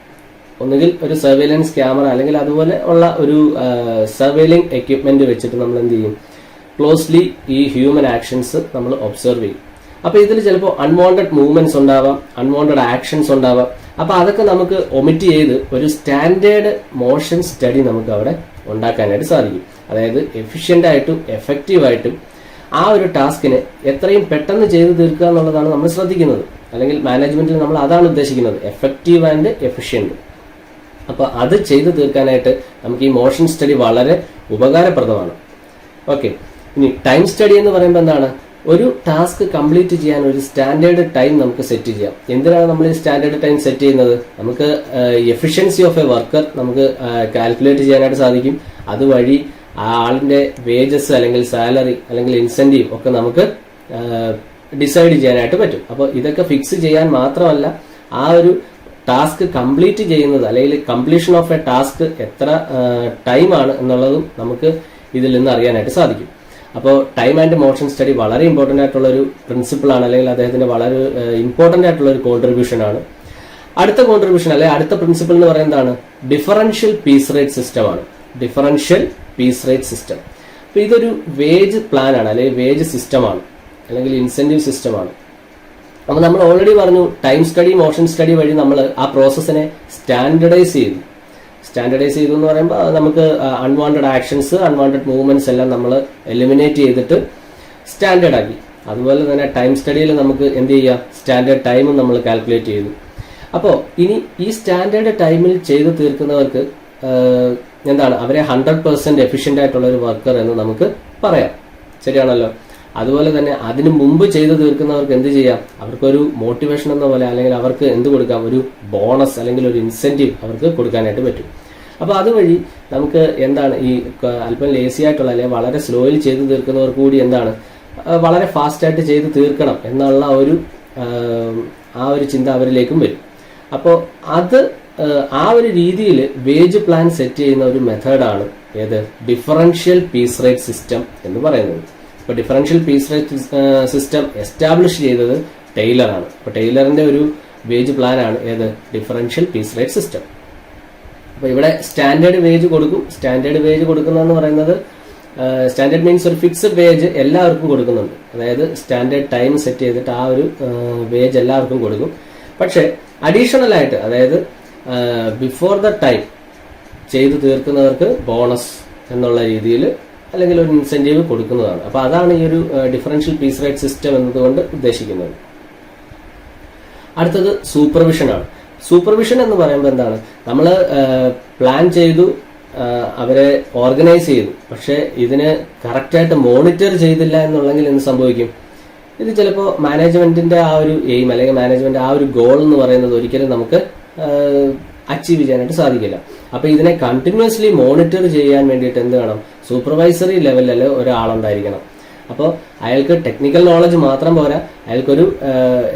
ഒന്നുകിൽ ഒരു സർവൈലൻസ് ക്യാമറ അല്ലെങ്കിൽ അതുപോലെ ഉള്ള ഒരു സർവൈലിംഗ് എക്യുപ്മെന്റ് വെച്ചിട്ട് നമ്മൾ എന്ത് ചെയ്യും, ക്ലോസ്ലി ഈ ഹ്യൂമൻ ആക്ഷൻസ് നമ്മൾ ഒബ്സർവ് ചെയ്യും. അപ്പൊ ഇതിൽ ചിലപ്പോൾ അൺവാണ്ടഡ് മൂവ്മെന്റ്സ് ഉണ്ടാവാം, അൺവാണ്ടഡ് ആക്ഷൻസ് ഉണ്ടാവാം. അപ്പൊ അതൊക്കെ നമുക്ക് ഒമിറ്റ് ചെയ്ത് ഒരു സ്റ്റാൻഡേർഡ് മോഷൻ സ്റ്റഡി നമുക്ക് അവിടെ ഉണ്ടാക്കാനായിട്ട് സാധിക്കും. അതായത് എഫിഷ്യന്റ് ആയിട്ടും എഫക്റ്റീവായിട്ടും ആ ഒരു ടാസ്കിനെ എത്രയും പെട്ടെന്ന് ചെയ്തു തീർക്കുക എന്നുള്ളതാണ് നമ്മൾ ശ്രദ്ധിക്കുന്നത്. അല്ലെങ്കിൽ മാനേജ്മെന്റിൽ നമ്മൾ അതാണ് ഉദ്ദേശിക്കുന്നത്, എഫക്റ്റീവ് ആൻഡ് എഫിഷ്യന്റ്. അപ്പൊ അത് ചെയ്തു തീർക്കാനായിട്ട് നമുക്ക് ഈ മോഷൻ സ്റ്റഡി വളരെ ഉപകാരപ്രദമാണ്. ഓക്കെ, ഇനി ടൈം സ്റ്റഡി എന്ന് പറയുമ്പോൾ എന്താണ്, ഒരു ടാസ്ക് കംപ്ലീറ്റ് ചെയ്യാൻ ഒരു സ്റ്റാൻഡേർഡ് ടൈം നമുക്ക് സെറ്റ് ചെയ്യാം. എന്തിനാണ് നമ്മൾ ഈ സ്റ്റാൻഡേർഡ് ടൈം സെറ്റ് ചെയ്യുന്നത്? നമുക്ക് എഫിഷ്യൻസി ഓഫ് എ വർക്കർ നമുക്ക് കാൽക്കുലേറ്റ് ചെയ്യാനായിട്ട് സാധിക്കും. അതുവഴി ആ ആളിന്റെ വേജസ് അല്ലെങ്കിൽ സാലറി അല്ലെങ്കിൽ ഇൻസെന്റീവ് ഒക്കെ നമുക്ക് ഡിസൈഡ് ചെയ്യാനായിട്ട് പറ്റും. അപ്പോൾ ഇതൊക്കെ ഫിക്സ് ചെയ്യാൻ മാത്രമല്ല, ആ ഒരു ടാസ്ക് കംപ്ലീറ്റ് ചെയ്യുന്നത് അല്ലെങ്കിൽ കംപ്ലീഷൻ ഓഫ് എ ടാസ്ക് എത്ര ടൈമാണ് എന്നുള്ളതും നമുക്ക് ഇതിൽ നിന്ന് അറിയാനായിട്ട് സാധിക്കും. അപ്പോൾ ടൈം ആൻഡ് മോഷൻ സ്റ്റഡി വളരെ ഇമ്പോർട്ടന്റ് ആയിട്ടുള്ള ഒരു പ്രിൻസിപ്പിൾ ആണ്, അല്ലെങ്കിൽ അദ്ദേഹത്തിന്റെ വളരെ ഇമ്പോർട്ടന്റ് ആയിട്ടുള്ള ഒരു കോൺട്രിബ്യൂഷൻ ആണ്. അടുത്ത കോൺട്രിബ്യൂഷൻ അല്ലെങ്കിൽ അടുത്ത പ്രിൻസിപ്പിൾ എന്ന് പറയുന്നതാണ് ഡിഫറൻഷ്യൽ പീസ് റേറ്റ് സിസ്റ്റം ആണ്. Differential piece rate system. അപ്പൊ ഇതൊരു വേജ് പ്ലാൻ ആണ്, അല്ലെങ്കിൽ വേജ് സിസ്റ്റമാണ്, അല്ലെങ്കിൽ ഇൻസെന്റീവ് സിസ്റ്റമാണ്. അപ്പൊ നമ്മൾ ഓൾറെഡി പറഞ്ഞു, ടൈം സ്റ്റഡി മോഷൻ സ്റ്റഡി വഴി നമ്മൾ ആ പ്രോസസ്സിനെ സ്റ്റാൻഡർഡൈസ് ചെയ്തു. സ്റ്റാൻഡർഡൈസ് ചെയ്തു എന്ന് പറയുമ്പോൾ നമുക്ക് അൺവാണ്ടഡ് ആക്ഷൻസ്, അൺവാണ്ടഡ് മൂവ്മെന്റ്സ് എല്ലാം നമ്മൾ എലിമിനേറ്റ് ചെയ്തിട്ട് സ്റ്റാൻഡേർഡ് ആക്കി. അതുപോലെ തന്നെ ടൈം സ്റ്റഡിയിൽ നമുക്ക് എന്ത് ചെയ്യാം, സ്റ്റാൻഡേർഡ് ടൈമും നമ്മൾ കാൽക്കുലേറ്റ് ചെയ്തു. അപ്പോൾ ഇനി ഈ സ്റ്റാൻഡേർഡ് ടൈമിൽ ചെയ്തു തീർക്കുന്നവർക്ക് എന്താണ്, അവരെ 100% എഫിഷ്യന്റ് ആയിട്ടുള്ള ഒരു വർക്കർ എന്ന് നമുക്ക് പറയാം. ശരിയാണല്ലോ. അതുപോലെ തന്നെ അതിനു മുമ്പ് ചെയ്തു തീർക്കുന്നവർക്ക് എന്ത് ചെയ്യാം, അവർക്കൊരു മോട്ടിവേഷൻ എന്ന പോലെ അല്ലെങ്കിൽ അവർക്ക് എന്ത് കൊടുക്കാം, ഒരു ബോണസ് അല്ലെങ്കിൽ ഒരു ഇൻസെന്റീവ് അവർക്ക് കൊടുക്കാനായിട്ട് പറ്റും. അപ്പൊ അതുവഴി നമുക്ക് എന്താണ്, ഈ അല്പം ലേസി ആയിട്ടുള്ള അല്ലെങ്കിൽ വളരെ സ്ലോയിൽ ചെയ്തു തീർക്കുന്നവർക്ക് കൂടി എന്താണ്, വളരെ ഫാസ്റ്റ് ആയിട്ട് ചെയ്ത് തീർക്കണം എന്നുള്ള ആ ഒരു ചിന്ത അവരിലേക്കും വരും. അപ്പോൾ അത് ആ ഒരു രീതിയിൽ വേജ് പ്ലാൻ സെറ്റ് ചെയ്യുന്ന ഒരു മെത്തേഡാണ് ഏത്, ഡിഫറൻഷ്യൽ പീസ് റേറ്റ് സിസ്റ്റം എന്ന് പറയുന്നത്. ഇപ്പൊ differential piece rate system establish ചെയ്തത് ടെയ്ലറാണ്. അപ്പൊ ടെയ്ലറിന്റെ ഒരു വേജ് പ്ലാൻ ആണ് ഏത്, ഡിഫറൻഷ്യൽ പീസ് റേറ്റ് സിസ്റ്റം. അപ്പൊ ഇവിടെ സ്റ്റാൻഡേർഡ് വേജ് കൊടുക്കും. സ്റ്റാൻഡേർഡ് വേജ് കൊടുക്കുന്നതെന്ന് പറയുന്നത്, സ്റ്റാൻഡേർഡ് മീൻസ് ഒരു ഫിക്സഡ് വേജ് എല്ലാവർക്കും കൊടുക്കുന്നുണ്ട്. അതായത് സ്റ്റാൻഡേർഡ് ടൈം സെറ്റ് ചെയ്തിട്ട് ആ ഒരു വേജ് എല്ലാവർക്കും കൊടുക്കും. പക്ഷെ അഡീഷണൽ ആയിട്ട്, അതായത് ബിഫോർ ദ ടൈം ചെയ്തു തീർക്കുന്നവർക്ക് ബോണസ് എന്നുള്ള രീതിയിൽ അല്ലെങ്കിൽ ഒരു ഇൻസെന്റീവ് കൊടുക്കുന്നതാണ്. അപ്പൊ അതാണ് ഈ ഒരു ഡിഫറൻഷ്യൽ പീസ് റേറ്റ് സിസ്റ്റം എന്നതുകൊണ്ട് ഉദ്ദേശിക്കുന്നത്. അടുത്തത് സൂപ്പർവിഷൻ ആണ്. സൂപ്പർവിഷൻ എന്ന് പറയുമ്പോൾ എന്താണ്, നമ്മൾ പ്ലാൻ ചെയ്തു, അവരെ ഓർഗനൈസ് ചെയ്തു, പക്ഷെ ഇതിന് കറക്റ്റായിട്ട് മോണിറ്റർ ചെയ്തില്ല എന്നുണ്ടെങ്കിൽ എന്ത് സംഭവിക്കും, ഇത് ചിലപ്പോൾ മാനേജ്മെന്റിന്റെ ആ ഒരു എയിം അല്ലെങ്കിൽ മാനേജ്മെന്റ് ആ ഒരു ഗോൾ എന്ന് പറയുന്നത് ഒരിക്കലും നമുക്ക് അച്ചീവ് ചെയ്യാനായിട്ട് സാധിക്കില്ല. അപ്പൊ ഇതിനെ കണ്ടിന്യൂസ്ലി മോണിറ്റർ ചെയ്യാൻ വേണ്ടിയിട്ട് എന്ത് വേണം, സൂപ്പർവൈസറി ലെവലിൽ ഒരാളുണ്ടായിരിക്കണം. അപ്പോൾ അയാൾക്ക് ടെക്നിക്കൽ നോളജ് മാത്രം പോരാ, അയാൾക്കൊരു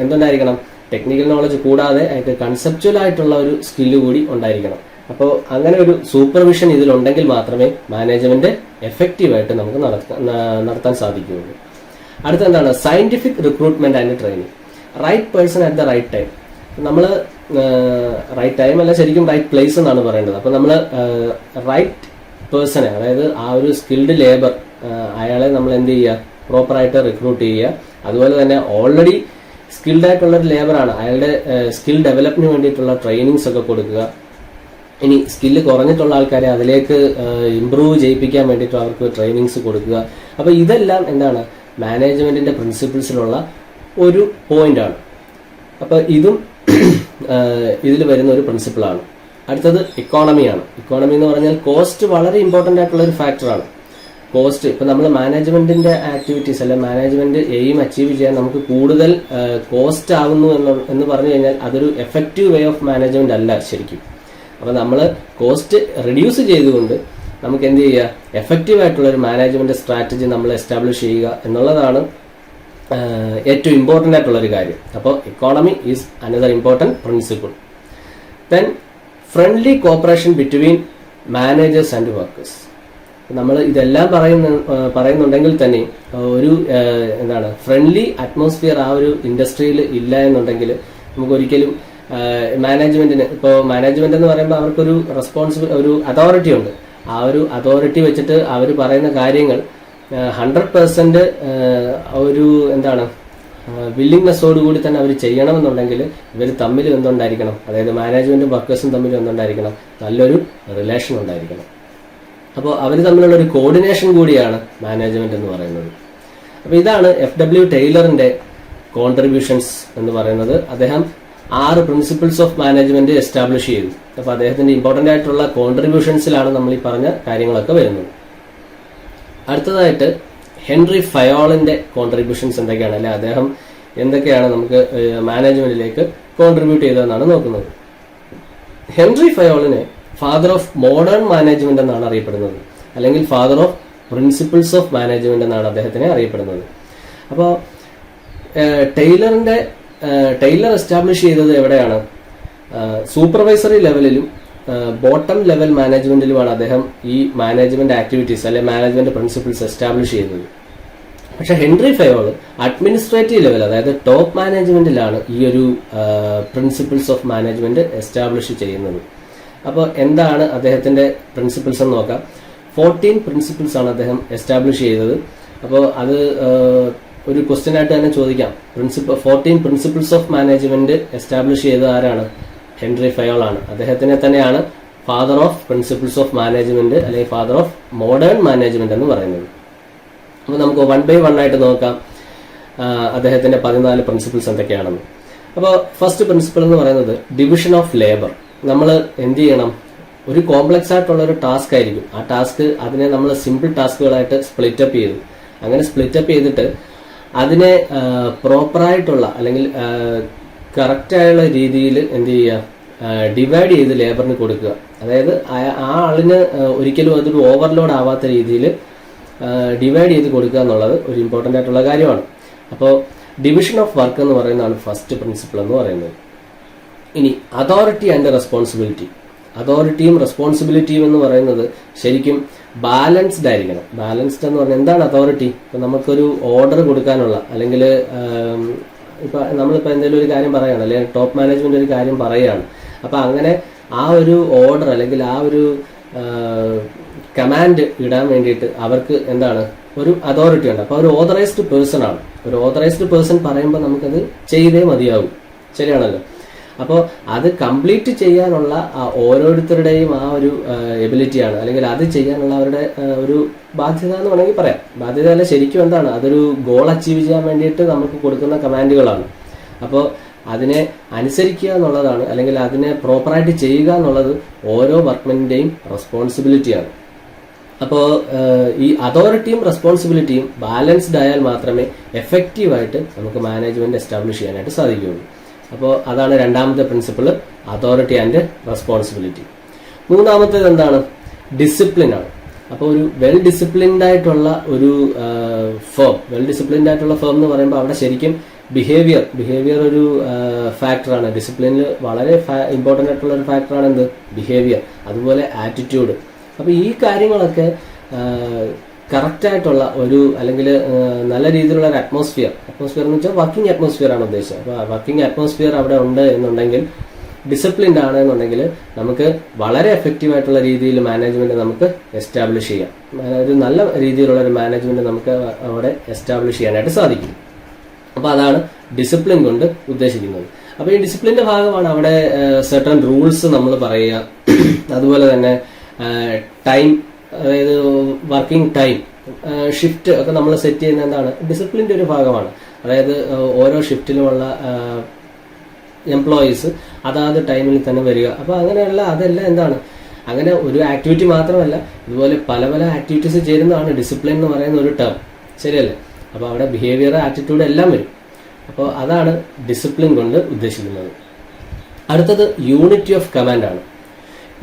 എന്തുണ്ടായിരിക്കണം, ടെക്നിക്കൽ നോളജ് കൂടാതെ അയാൾക്ക് കൺസെപ്ച്വൽ ആയിട്ടുള്ള ഒരു സ്കില്ല് കൂടി ഉണ്ടായിരിക്കണം. അപ്പോൾ അങ്ങനെ ഒരു സൂപ്പർവിഷൻ ഇതിലുണ്ടെങ്കിൽ മാത്രമേ മാനേജ്മെന്റ് എഫക്റ്റീവായിട്ട് നമുക്ക് നടത്താൻ സാധിക്കുകയുള്ളൂ. അടുത്ത എന്താണ്, scientific recruitment and training. Right person at the right time. നമ്മൾ റൈറ്റ് ടൈം അല്ല, ശരിക്കും റൈറ്റ് പ്ലേസ് എന്നാണ് പറയേണ്ടത്. അപ്പൊ നമ്മൾ റൈറ്റ് പേഴ്സണെ, അതായത് ആ ഒരു സ്കിൽഡ് ലേബർ, അയാളെ നമ്മൾ എന്ത് ചെയ്യുക, പ്രോപ്പറായിട്ട് റിക്രൂട്ട് ചെയ്യുക. അതുപോലെ തന്നെ ഓൾറെഡി സ്കിൽഡ് ആയിട്ടുള്ള ഒരു ലേബറാണ്, അയാളുടെ സ്കിൽ ഡെവലപ്പിന് വേണ്ടിയിട്ടുള്ള ട്രെയിനിങ്സ് ഒക്കെ കൊടുക്കുക. ഇനി സ്കില്ല് കുറഞ്ഞിട്ടുള്ള ആൾക്കാരെ അതിലേക്ക് ഇംപ്രൂവ് ചെയ്യിപ്പിക്കാൻ വേണ്ടിയിട്ട് അവർക്ക് ട്രെയിനിങ്സ് കൊടുക്കുക. അപ്പൊ ഇതെല്ലാം എന്താണ്, മാനേജ്മെന്റിന്റെ പ്രിൻസിപ്പിൾസിലുള്ള ഒരു പോയിന്റാണ്. അപ്പൊ ഇതും ഇതിൽ വരുന്ന ഒരു പ്രിൻസിപ്പിളാണ്. അടുത്തത് ഇക്കോണമിയാണ്. ഇക്കോണമി എന്ന് പറഞ്ഞാൽ കോസ്റ്റ് വളരെ ഇമ്പോർട്ടന്റ് ആയിട്ടുള്ള ഒരു ഫാക്ടറാണ്. കോസ്റ്റ്, ഇപ്പൊ നമ്മൾ മാനേജ്മെന്റിന്റെ ആക്ടിവിറ്റീസ് അല്ലെ മാനേജ്മെന്റ് എയിം അച്ചീവ് ചെയ്യാൻ നമുക്ക് കൂടുതൽ കോസ്റ്റ് ആകുന്നു എന്ന് പറഞ്ഞു കഴിഞ്ഞാൽ അതൊരു എഫക്റ്റീവ് വേ ഓഫ് മാനേജ്മെന്റ് അല്ല ശരിക്കും. അപ്പൊ നമ്മൾ കോസ്റ്റ് റിഡ്യൂസ് ചെയ്തുകൊണ്ട് നമുക്ക് എന്ത് ചെയ്യുക, എഫക്റ്റീവ് ആയിട്ടുള്ള ഒരു മാനേജ്മെന്റ് സ്ട്രാറ്റജി നമ്മൾ എസ്റ്റാബ്ലിഷ് ചെയ്യുക എന്നുള്ളതാണ് ഏറ്റവും ഇമ്പോർട്ടന്റ് ആയിട്ടുള്ള ഒരു കാര്യം. അപ്പോൾ economy is another important principle. Then friendly corporation between managers and workers. നമ്മൾ ഇതെല്ലാം പറയുന്നുണ്ടെങ്കിൽ തന്നെ ഒരു എന്താണ്, ഫ്രണ്ട്ലി അറ്റ്മോസ്ഫിയർ ആ ഒരു ഇൻഡസ്ട്രിയിൽ ഇല്ല എന്നുണ്ടെങ്കിൽ നമുക്ക് ഒരിക്കലും മാനേജ്മെന്റിന് ഇപ്പോൾ മാനേജ്മെന്റ് എന്ന് പറയുമ്പോൾ അവർക്കൊരു ഒരു അതോറിറ്റി ഉണ്ട്. ആ ഒരു അതോറിറ്റി വെച്ചിട്ട് അവർ പറയുന്ന കാര്യങ്ങൾ 100% ഒരു എന്താണ് വില്ലിങ്നെസ്സോടുകൂടി തന്നെ അവർ ചെയ്യണമെന്നുണ്ടെങ്കിൽ ഇവർ തമ്മിൽ എന്തുണ്ടായിരിക്കണം, അതായത് മാനേജ്മെന്റും വർക്കേഴ്സും തമ്മിൽ എന്തുണ്ടായിരിക്കണം, നല്ലൊരു റിലേഷൻ ഉണ്ടായിരിക്കണം. അപ്പോൾ അവർ തമ്മിലുള്ള ഒരു കോർഡിനേഷൻ കൂടിയാണ് മാനേജ്മെന്റ് എന്ന് പറയുന്നത്. അപ്പോൾ ഇതാണ് FW ടൈലറിന്റെ കോൺട്രിബ്യൂഷൻസ് എന്ന് പറയുന്നത്. അദ്ദേഹം 6 പ്രിൻസിപ്പിൾസ് ഓഫ് മാനേജ്മെന്റ് എസ്റ്റാബ്ലിഷ് ചെയ്തു. അപ്പോൾ അദ്ദേഹത്തിന്റെ ഇമ്പോർട്ടന്റ് ആയിട്ടുള്ള കോൺട്രിബ്യൂഷൻസിലാണ് നമ്മൾ ഈ പറഞ്ഞ കാര്യങ്ങളൊക്കെ വരുന്നത്. അടുത്തതായിട്ട് ഹെൻറി ഫയോളിന്റെ കോൺട്രിബ്യൂഷൻസ് എന്തൊക്കെയാണ്, അല്ലെ അദ്ദേഹം എന്തൊക്കെയാണ് നമുക്ക് മാനേജ്മെന്റിലേക്ക് കോൺട്രിബ്യൂട്ട് ചെയ്തതെന്നാണ് നോക്കുന്നത്. ഹെൻറി ഫയോളിനെ ഫാദർ ഓഫ് മോഡേൺ മാനേജ്മെന്റ് എന്നാണ് അറിയപ്പെടുന്നത്, അല്ലെങ്കിൽ father of principles of management എന്നാണ് അദ്ദേഹത്തിനെ അറിയപ്പെടുന്നത്. അപ്പോൾ ടൈലർ എസ്റ്റാബ്ലിഷ് ചെയ്തത് എവിടെയാണ്? സൂപ്പർവൈസറി ലെവലിലും ബോട്ടം ലെവൽ മാനേജ്മെന്റിലുമാണ് അദ്ദേഹം ഈ മാനേജ്മെന്റ് ആക്ടിവിറ്റീസ് അല്ലെ മാനേജ്മെന്റ് പ്രിൻസിപ്പിൾസ് എസ്റ്റാബ്ലിഷ് ചെയ്യുന്നത്. പക്ഷെ ഹെൻറി ഫയോൾ അഡ്മിനിസ്ട്രേറ്റീവ് ലെവൽ, അതായത് ടോപ്പ് മാനേജ്മെന്റിലാണ് ഈ ഒരു പ്രിൻസിപ്പിൾസ് ഓഫ് മാനേജ്മെന്റ് എസ്റ്റാബ്ലിഷ് ചെയ്യുന്നത്. അപ്പോൾ എന്താണ് അദ്ദേഹത്തിന്റെ പ്രിൻസിപ്പിൾസ് എന്ന് നോക്കാം. 14 പ്രിൻസിപ്പിൾസ് ആണ് അദ്ദേഹം എസ്റ്റാബ്ലിഷ് ചെയ്തത്. അപ്പോൾ അത് ഒരു ക്വസ്റ്റ്യൻ ആയിട്ട് തന്നെ ചോദിക്കാം. 14 പ്രിൻസിപ്പിൾസ് ഓഫ് മാനേജ്മെന്റ് എസ്റ്റാബ്ലിഷ് ചെയ്തത് ആരാണ്? ഹെൻറി ഫയോൾ ആണ്. അദ്ദേഹത്തിനെ തന്നെയാണ് father of principles of management അല്ലെങ്കിൽ ഫാദർ ഓഫ് മോഡേൺ മാനേജ്മെന്റ് എന്ന് പറയുന്നത്. അപ്പോൾ നമുക്ക് 1 by 1 ആയിട്ട് നോക്കാം അദ്ദേഹത്തിന്റെ 14 പ്രിൻസിപ്പിൾസ് എന്തൊക്കെയാണെന്ന്. അപ്പോൾ ഫസ്റ്റ് പ്രിൻസിപ്പിൾ എന്ന് പറയുന്നത് ഡിവിഷൻ ഓഫ് ലേബർ. നമ്മൾ എന്ത് ചെയ്യണം? ഒരു കോംപ്ലക്സ് ആയിട്ടുള്ള ഒരു ടാസ്ക് ആയിരിക്കും. ആ ടാസ്ക് അതിനെ നമ്മൾ സിമ്പിൾ ടാസ്കുകളായിട്ട് സ്പ്ലിറ്റപ്പ് ചെയ്തു. അങ്ങനെ സ്പ്ലിറ്റപ്പ് ചെയ്തിട്ട് അതിനെ പ്രോപ്പറായിട്ടുള്ള അല്ലെങ്കിൽ കറക്റ്റായുള്ള രീതിയിൽ എന്ത് ചെയ്യുക? ഡിവൈഡ് ചെയ്ത് ലേബറിന് കൊടുക്കുക. അതായത് ആ ആളിന് ഒരിക്കലും അതൊരു ഓവർലോഡ് ആവാത്ത രീതിയിൽ ഡിവൈഡ് ചെയ്ത് കൊടുക്കുക എന്നുള്ളത് ഒരു ഇമ്പോർട്ടൻ്റ് ആയിട്ടുള്ള കാര്യമാണ്. അപ്പോൾ ഡിവിഷൻ ഓഫ് വർക്ക് എന്ന് പറയുന്നതാണ് ഫസ്റ്റ് പ്രിൻസിപ്പിൾ എന്ന് പറയുന്നത്. ഇനി അതോറിറ്റി ആൻഡ് റെസ്പോൺസിബിലിറ്റി. അതോറിറ്റിയും റെസ്പോൺസിബിലിറ്റിയും എന്ന് പറയുന്നത് ശരിക്കും ബാലൻസ്ഡ് ആയിരിക്കണം. ബാലൻസ്ഡ് എന്ന് പറഞ്ഞാൽ എന്താണ് അതോറിറ്റി? ഇപ്പൊ നമുക്കൊരു ഓർഡർ കൊടുക്കാനുള്ള അല്ലെങ്കിൽ ഇപ്പൊ നമ്മളിപ്പോ എന്തെങ്കിലും ഒരു കാര്യം പറയുകയാണ്, അല്ലെങ്കിൽ ടോപ്പ് മാനേജ്മെന്റ് ഒരു കാര്യം പറയുകയാണ്. അപ്പൊ അങ്ങനെ ആ ഒരു ഓർഡർ അല്ലെങ്കിൽ ആ ഒരു കമാൻഡ് ഇടാൻ വേണ്ടിയിട്ട് അവർക്ക് എന്താണ് ഒരു അതോറിറ്റി ഉണ്ട്. അപ്പൊ ഒരു ഓതറൈസ്ഡ് പേഴ്സൺ ആണ്. ഒരു ഓതറൈസ്ഡ് പേഴ്സൺ പറയുമ്പോൾ നമുക്കത് ചെയ്തേ മതിയാവും. ശരിയാണല്ലോ. അപ്പോൾ അത് കംപ്ലീറ്റ് ചെയ്യാനുള്ള ഓരോരുത്തരുടെയും ആ ഒരു എബിലിറ്റിയാണ്, അല്ലെങ്കിൽ അത് ചെയ്യാനുള്ള അവരുടെ ഒരു ബാധ്യത എന്ന് വേണമെങ്കിൽ പറയാം. ബാധ്യത അല്ല, ശരിക്കും എന്താണ്, അതൊരു ഗോൾ അച്ചീവ് ചെയ്യാൻ വേണ്ടിയിട്ട് നമുക്ക് കൊടുക്കുന്ന കമാൻഡുകളാണ്. അപ്പോൾ അതിനെ അനുസരിക്കുക എന്നുള്ളതാണ്, അല്ലെങ്കിൽ അതിനെ പ്രോപ്പറായിട്ട് ചെയ്യുക എന്നുള്ളത് ഓരോ വർക്ക്മെന്റിന്റെയും റെസ്പോൺസിബിലിറ്റിയാണ്. അപ്പോൾ ഈ അതോറിറ്റിയും റെസ്പോൺസിബിലിറ്റിയും ബാലൻസ്ഡ് ആയാൽ മാത്രമേ എഫക്റ്റീവായിട്ട് നമുക്ക് മാനേജ്മെന്റ് എസ്റ്റാബ്ലിഷ് ചെയ്യാനായിട്ട് സാധിക്കുകയുള്ളൂ. അപ്പോൾ അതാണ് രണ്ടാമത്തെ പ്രിൻസിപ്പിൾ, അതോറിറ്റി ആൻഡ് റെസ്പോൺസിബിലിറ്റി. മൂന്നാമത്തേത് എന്താണ്? ഡിസിപ്ലിൻ ആണ്. അപ്പോൾ ഒരു വെൽ ഡിസിപ്ലിൻഡ് ആയിട്ടുള്ള ഒരു ഫേം, എന്ന് പറയുമ്പോൾ അവിടെ ശരിക്കും ബിഹേവിയർ ഒരു ഫാക്ടറാണ്. ഡിസിപ്ലിനിൽ വളരെ ഇമ്പോർട്ടൻ്റ് ആയിട്ടുള്ള ഒരു ഫാക്ടറാണ് എന്ത്? ബിഹേവിയർ. അതുപോലെ ആറ്റിറ്റ്യൂഡ്. അപ്പോൾ ഈ കാര്യങ്ങളൊക്കെ കറക്റ്റായിട്ടുള്ള ഒരു അല്ലെങ്കിൽ നല്ല രീതിയിലുള്ള ഒരു അറ്റ്മോസ്ഫിയർ എന്ന് വെച്ചാൽ വർക്കിംഗ് അറ്റ്മോസ്ഫിയർ ആണ് ഉദ്ദേശിച്ചത്. അപ്പോൾ വർക്കിംഗ് അറ്റ്മോസ്ഫിയർ അവിടെ ഉണ്ട് എന്നുണ്ടെങ്കിൽ, ഡിസിപ്ലിൻഡ് ആണ് എന്നുണ്ടെങ്കിൽ നമുക്ക് വളരെ എഫക്റ്റീവ് ആയിട്ടുള്ള രീതിയിൽ മാനേജ്മെന്റ് നമുക്ക് എസ്റ്റാബ്ലിഷ് ചെയ്യാം. ഒരു നല്ല രീതിയിലുള്ള ഒരു മാനേജ്മെന്റ് നമുക്ക് അവിടെ എസ്റ്റാബ്ലിഷ് ചെയ്യാനായിട്ട് സാധിക്കും. അപ്പോൾ അതാണ് ഡിസിപ്ലിൻ കൊണ്ട് ഉദ്ദേശിക്കുന്നത്. അപ്പോൾ ഈ ഡിസിപ്ലിന്റെ ഭാഗമാണ് അവിടെ സെർട്ടൺ റൂൾസ് നമ്മൾ പറയുക. അതുപോലെ തന്നെ ടൈം, അതായത് വർക്കിംഗ് ടൈം, ഷിഫ്റ്റ് ഒക്കെ നമ്മൾ സെറ്റ് ചെയ്യുന്ന എന്താണ്? ഡിസിപ്ലിന്റെ ഒരു ഭാഗമാണ്. അതായത് ഓരോ ഷിഫ്റ്റിലുമുള്ള എംപ്ലോയീസ് അതാത് ടൈമിൽ തന്നെ വരിക. അപ്പോൾ അങ്ങനെയുള്ള അതെല്ലാം എന്താണ്? അങ്ങനെ ഒരു ആക്ടിവിറ്റി മാത്രമല്ല, ഇതുപോലെ പല പല ആക്ടിവിറ്റീസ് ചേരുന്നതാണ് ഡിസിപ്ലിൻ എന്ന് പറയുന്ന ഒരു ടേം. ശരിയല്ലേ? അപ്പോൾ അവിടെ ബിഹേവിയർ, ആറ്റിറ്റ്യൂഡ് എല്ലാം വരും. അപ്പോൾ അതാണ് ഡിസിപ്ലിൻ കൊണ്ട് ഉദ്ദേശിക്കുന്നത്. അടുത്തത് യൂണിറ്റി ഓഫ് കമാൻഡ് ആണ്.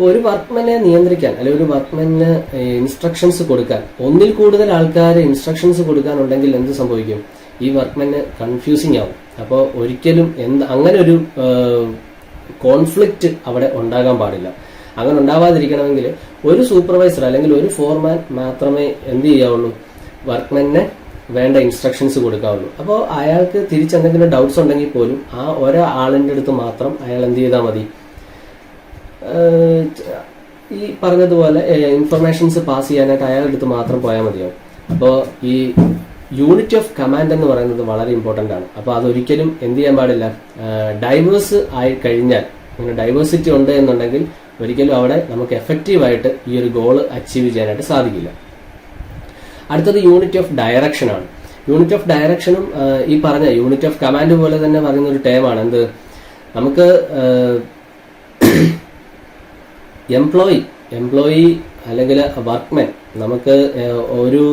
ഒരു വർക്ക്മെനെ നിയന്ത്രിക്കാൻ അല്ലെങ്കിൽ ഒരു വർക്ക്മെന് ഇൻസ്ട്രക്ഷൻസ് കൊടുക്കാൻ, ഒന്നിൽ കൂടുതൽ ആൾക്കാർ ഇൻസ്ട്രക്ഷൻസ് കൊടുക്കാനുണ്ടെങ്കിൽ എന്ത് സംഭവിക്കും? ഈ വർക്ക്മെന് കൺഫ്യൂസിങ് ആവും. അപ്പോൾ ഒരിക്കലും അങ്ങനെ ഒരു കോൺഫ്ലിക്റ്റ് അവിടെ ഉണ്ടാകാൻ പാടില്ല. അങ്ങനെ ഉണ്ടാവാതിരിക്കണമെങ്കിൽ ഒരു സൂപ്പർവൈസർ അല്ലെങ്കിൽ ഒരു ഫോർമാൻ മാത്രമേ എന്ത് ചെയ്യാവുള്ളൂ? വർക്ക്മെനെ വേണ്ട ഇൻസ്ട്രക്ഷൻസ് കൊടുക്കാവുള്ളൂ. അപ്പോൾ അയാൾക്ക് തിരിച്ചെന്തെങ്കിലും ഡൗട്ട്സ് ഉണ്ടെങ്കിൽ പോലും ആ ഒരാളിൻ്റെ അടുത്ത് മാത്രം അയാൾ എന്ത് ചെയ്താൽ മതി, ഈ പറഞ്ഞതുപോലെ ഇൻഫർമേഷൻസ് പാസ് ചെയ്യാനായിട്ട് അയാളുടെ അടുത്ത് മാത്രം പോയാൽ മതിയാവും. അപ്പോൾ ഈ യൂണിറ്റ് ഓഫ് കമാൻഡ് എന്ന് പറയുന്നത് വളരെ ഇമ്പോർട്ടൻ്റ് ആണ്. അപ്പോൾ അതൊരിക്കലും എന്ത് ചെയ്യാൻ പാടില്ല, ഡൈവേഴ്സ് ആയി കഴിഞ്ഞാൽ, അങ്ങനെ ഡൈവേഴ്സിറ്റി ഉണ്ട് എന്നുണ്ടെങ്കിൽ ഒരിക്കലും അവിടെ നമുക്ക് എഫക്റ്റീവായിട്ട് ഈ ഒരു ഗോള് അച്ചീവ് ചെയ്യാനായിട്ട് സാധിക്കില്ല. അടുത്തത് യൂണിറ്റ് ഓഫ് ഡയറക്ഷൻ ആണ്. യൂണിറ്റ് ഓഫ് ഡയറക്ഷനും ഈ പറഞ്ഞ യൂണിറ്റ് ഓഫ് കമാൻഡ് പോലെ തന്നെ പറയുന്ന ഒരു ടേമാണ്. എന്ത്, നമുക്ക് എംപ്ലോയി അല്ലെങ്കിൽ വർക്ക്മെൻ നമുക്ക് ഒരു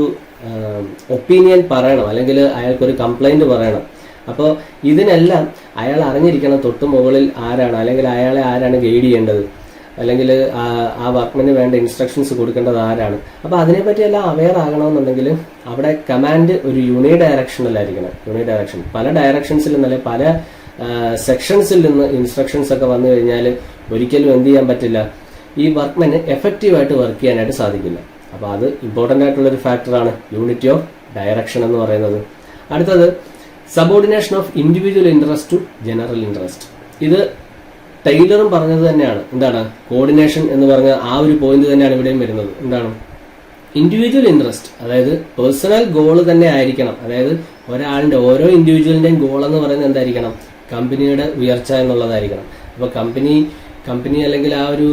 ഒപ്പീനിയൻ പറയണം, അല്ലെങ്കിൽ അയാൾക്കൊരു കംപ്ലൈന്റ് പറയണം. അപ്പോൾ ഇതിനെല്ലാം അയാൾ അറിഞ്ഞിരിക്കണം തൊട്ട് മുകളിൽ ആരാണ്, അല്ലെങ്കിൽ അയാളെ ആരാണ് ഗൈഡ് ചെയ്യേണ്ടത്, അല്ലെങ്കിൽ ആ വർക്ക്മെന് വേണ്ട ഇൻസ്ട്രക്ഷൻസ് കൊടുക്കേണ്ടത് ആരാണ്. അപ്പോൾ അതിനെപ്പറ്റിയെല്ലാം അവെയർ ആകണമെന്നുണ്ടെങ്കിൽ അവിടെ കമാൻഡ് ഒരു യൂണിഡയറക്ഷനിലായിരിക്കണം. യൂണിഡയറക്ഷൻ പല ഡയറക്ഷൻസിൽ നിന്നല്ലേ പല സെക്ഷൻസിൽ നിന്ന് ഇൻസ്ട്രക്ഷൻസ് ഒക്കെ വന്നു കഴിഞ്ഞാൽ ഒരിക്കലും എന്ത് ചെയ്യാൻ പറ്റില്ല, ഈ വർക്ക്മെന് എഫക്റ്റീവായിട്ട് വർക്ക് ചെയ്യാനായിട്ട് സാധിക്കില്ല. അപ്പോൾ അത് ഇമ്പോർട്ടൻ്റ് ആയിട്ടുള്ളൊരു ഫാക്ടറാണ് യൂണിറ്റി ഓഫ് ഡയറക്ഷൻ എന്ന് പറയുന്നത്. അടുത്തത് subordination of individual interest to general interest. ഇത് ടൈലറും പറഞ്ഞത് തന്നെയാണ്. എന്താണ് കോർഡിനേഷൻ എന്ന് പറഞ്ഞ ആ ഒരു പോയിന്റ് തന്നെയാണ് ഇവിടെയും വരുന്നത്. എന്താണ് ഇൻഡിവിജ്വൽ ഇൻട്രസ്റ്റ്, അതായത് പേഴ്സണൽ ഗോൾ തന്നെ ആയിരിക്കണം. അതായത് ഒരാളിന്റെ ഓരോ ഇൻഡിവിജ്വലിന്റെയും ഗോൾ എന്ന് പറയുന്നത് എന്തായിരിക്കണം, കമ്പനിയുടെ ഉയർച്ച എന്നുള്ളതായിരിക്കണം. അപ്പോൾ കമ്പനി അല്ലെങ്കിൽ ആ ഒരു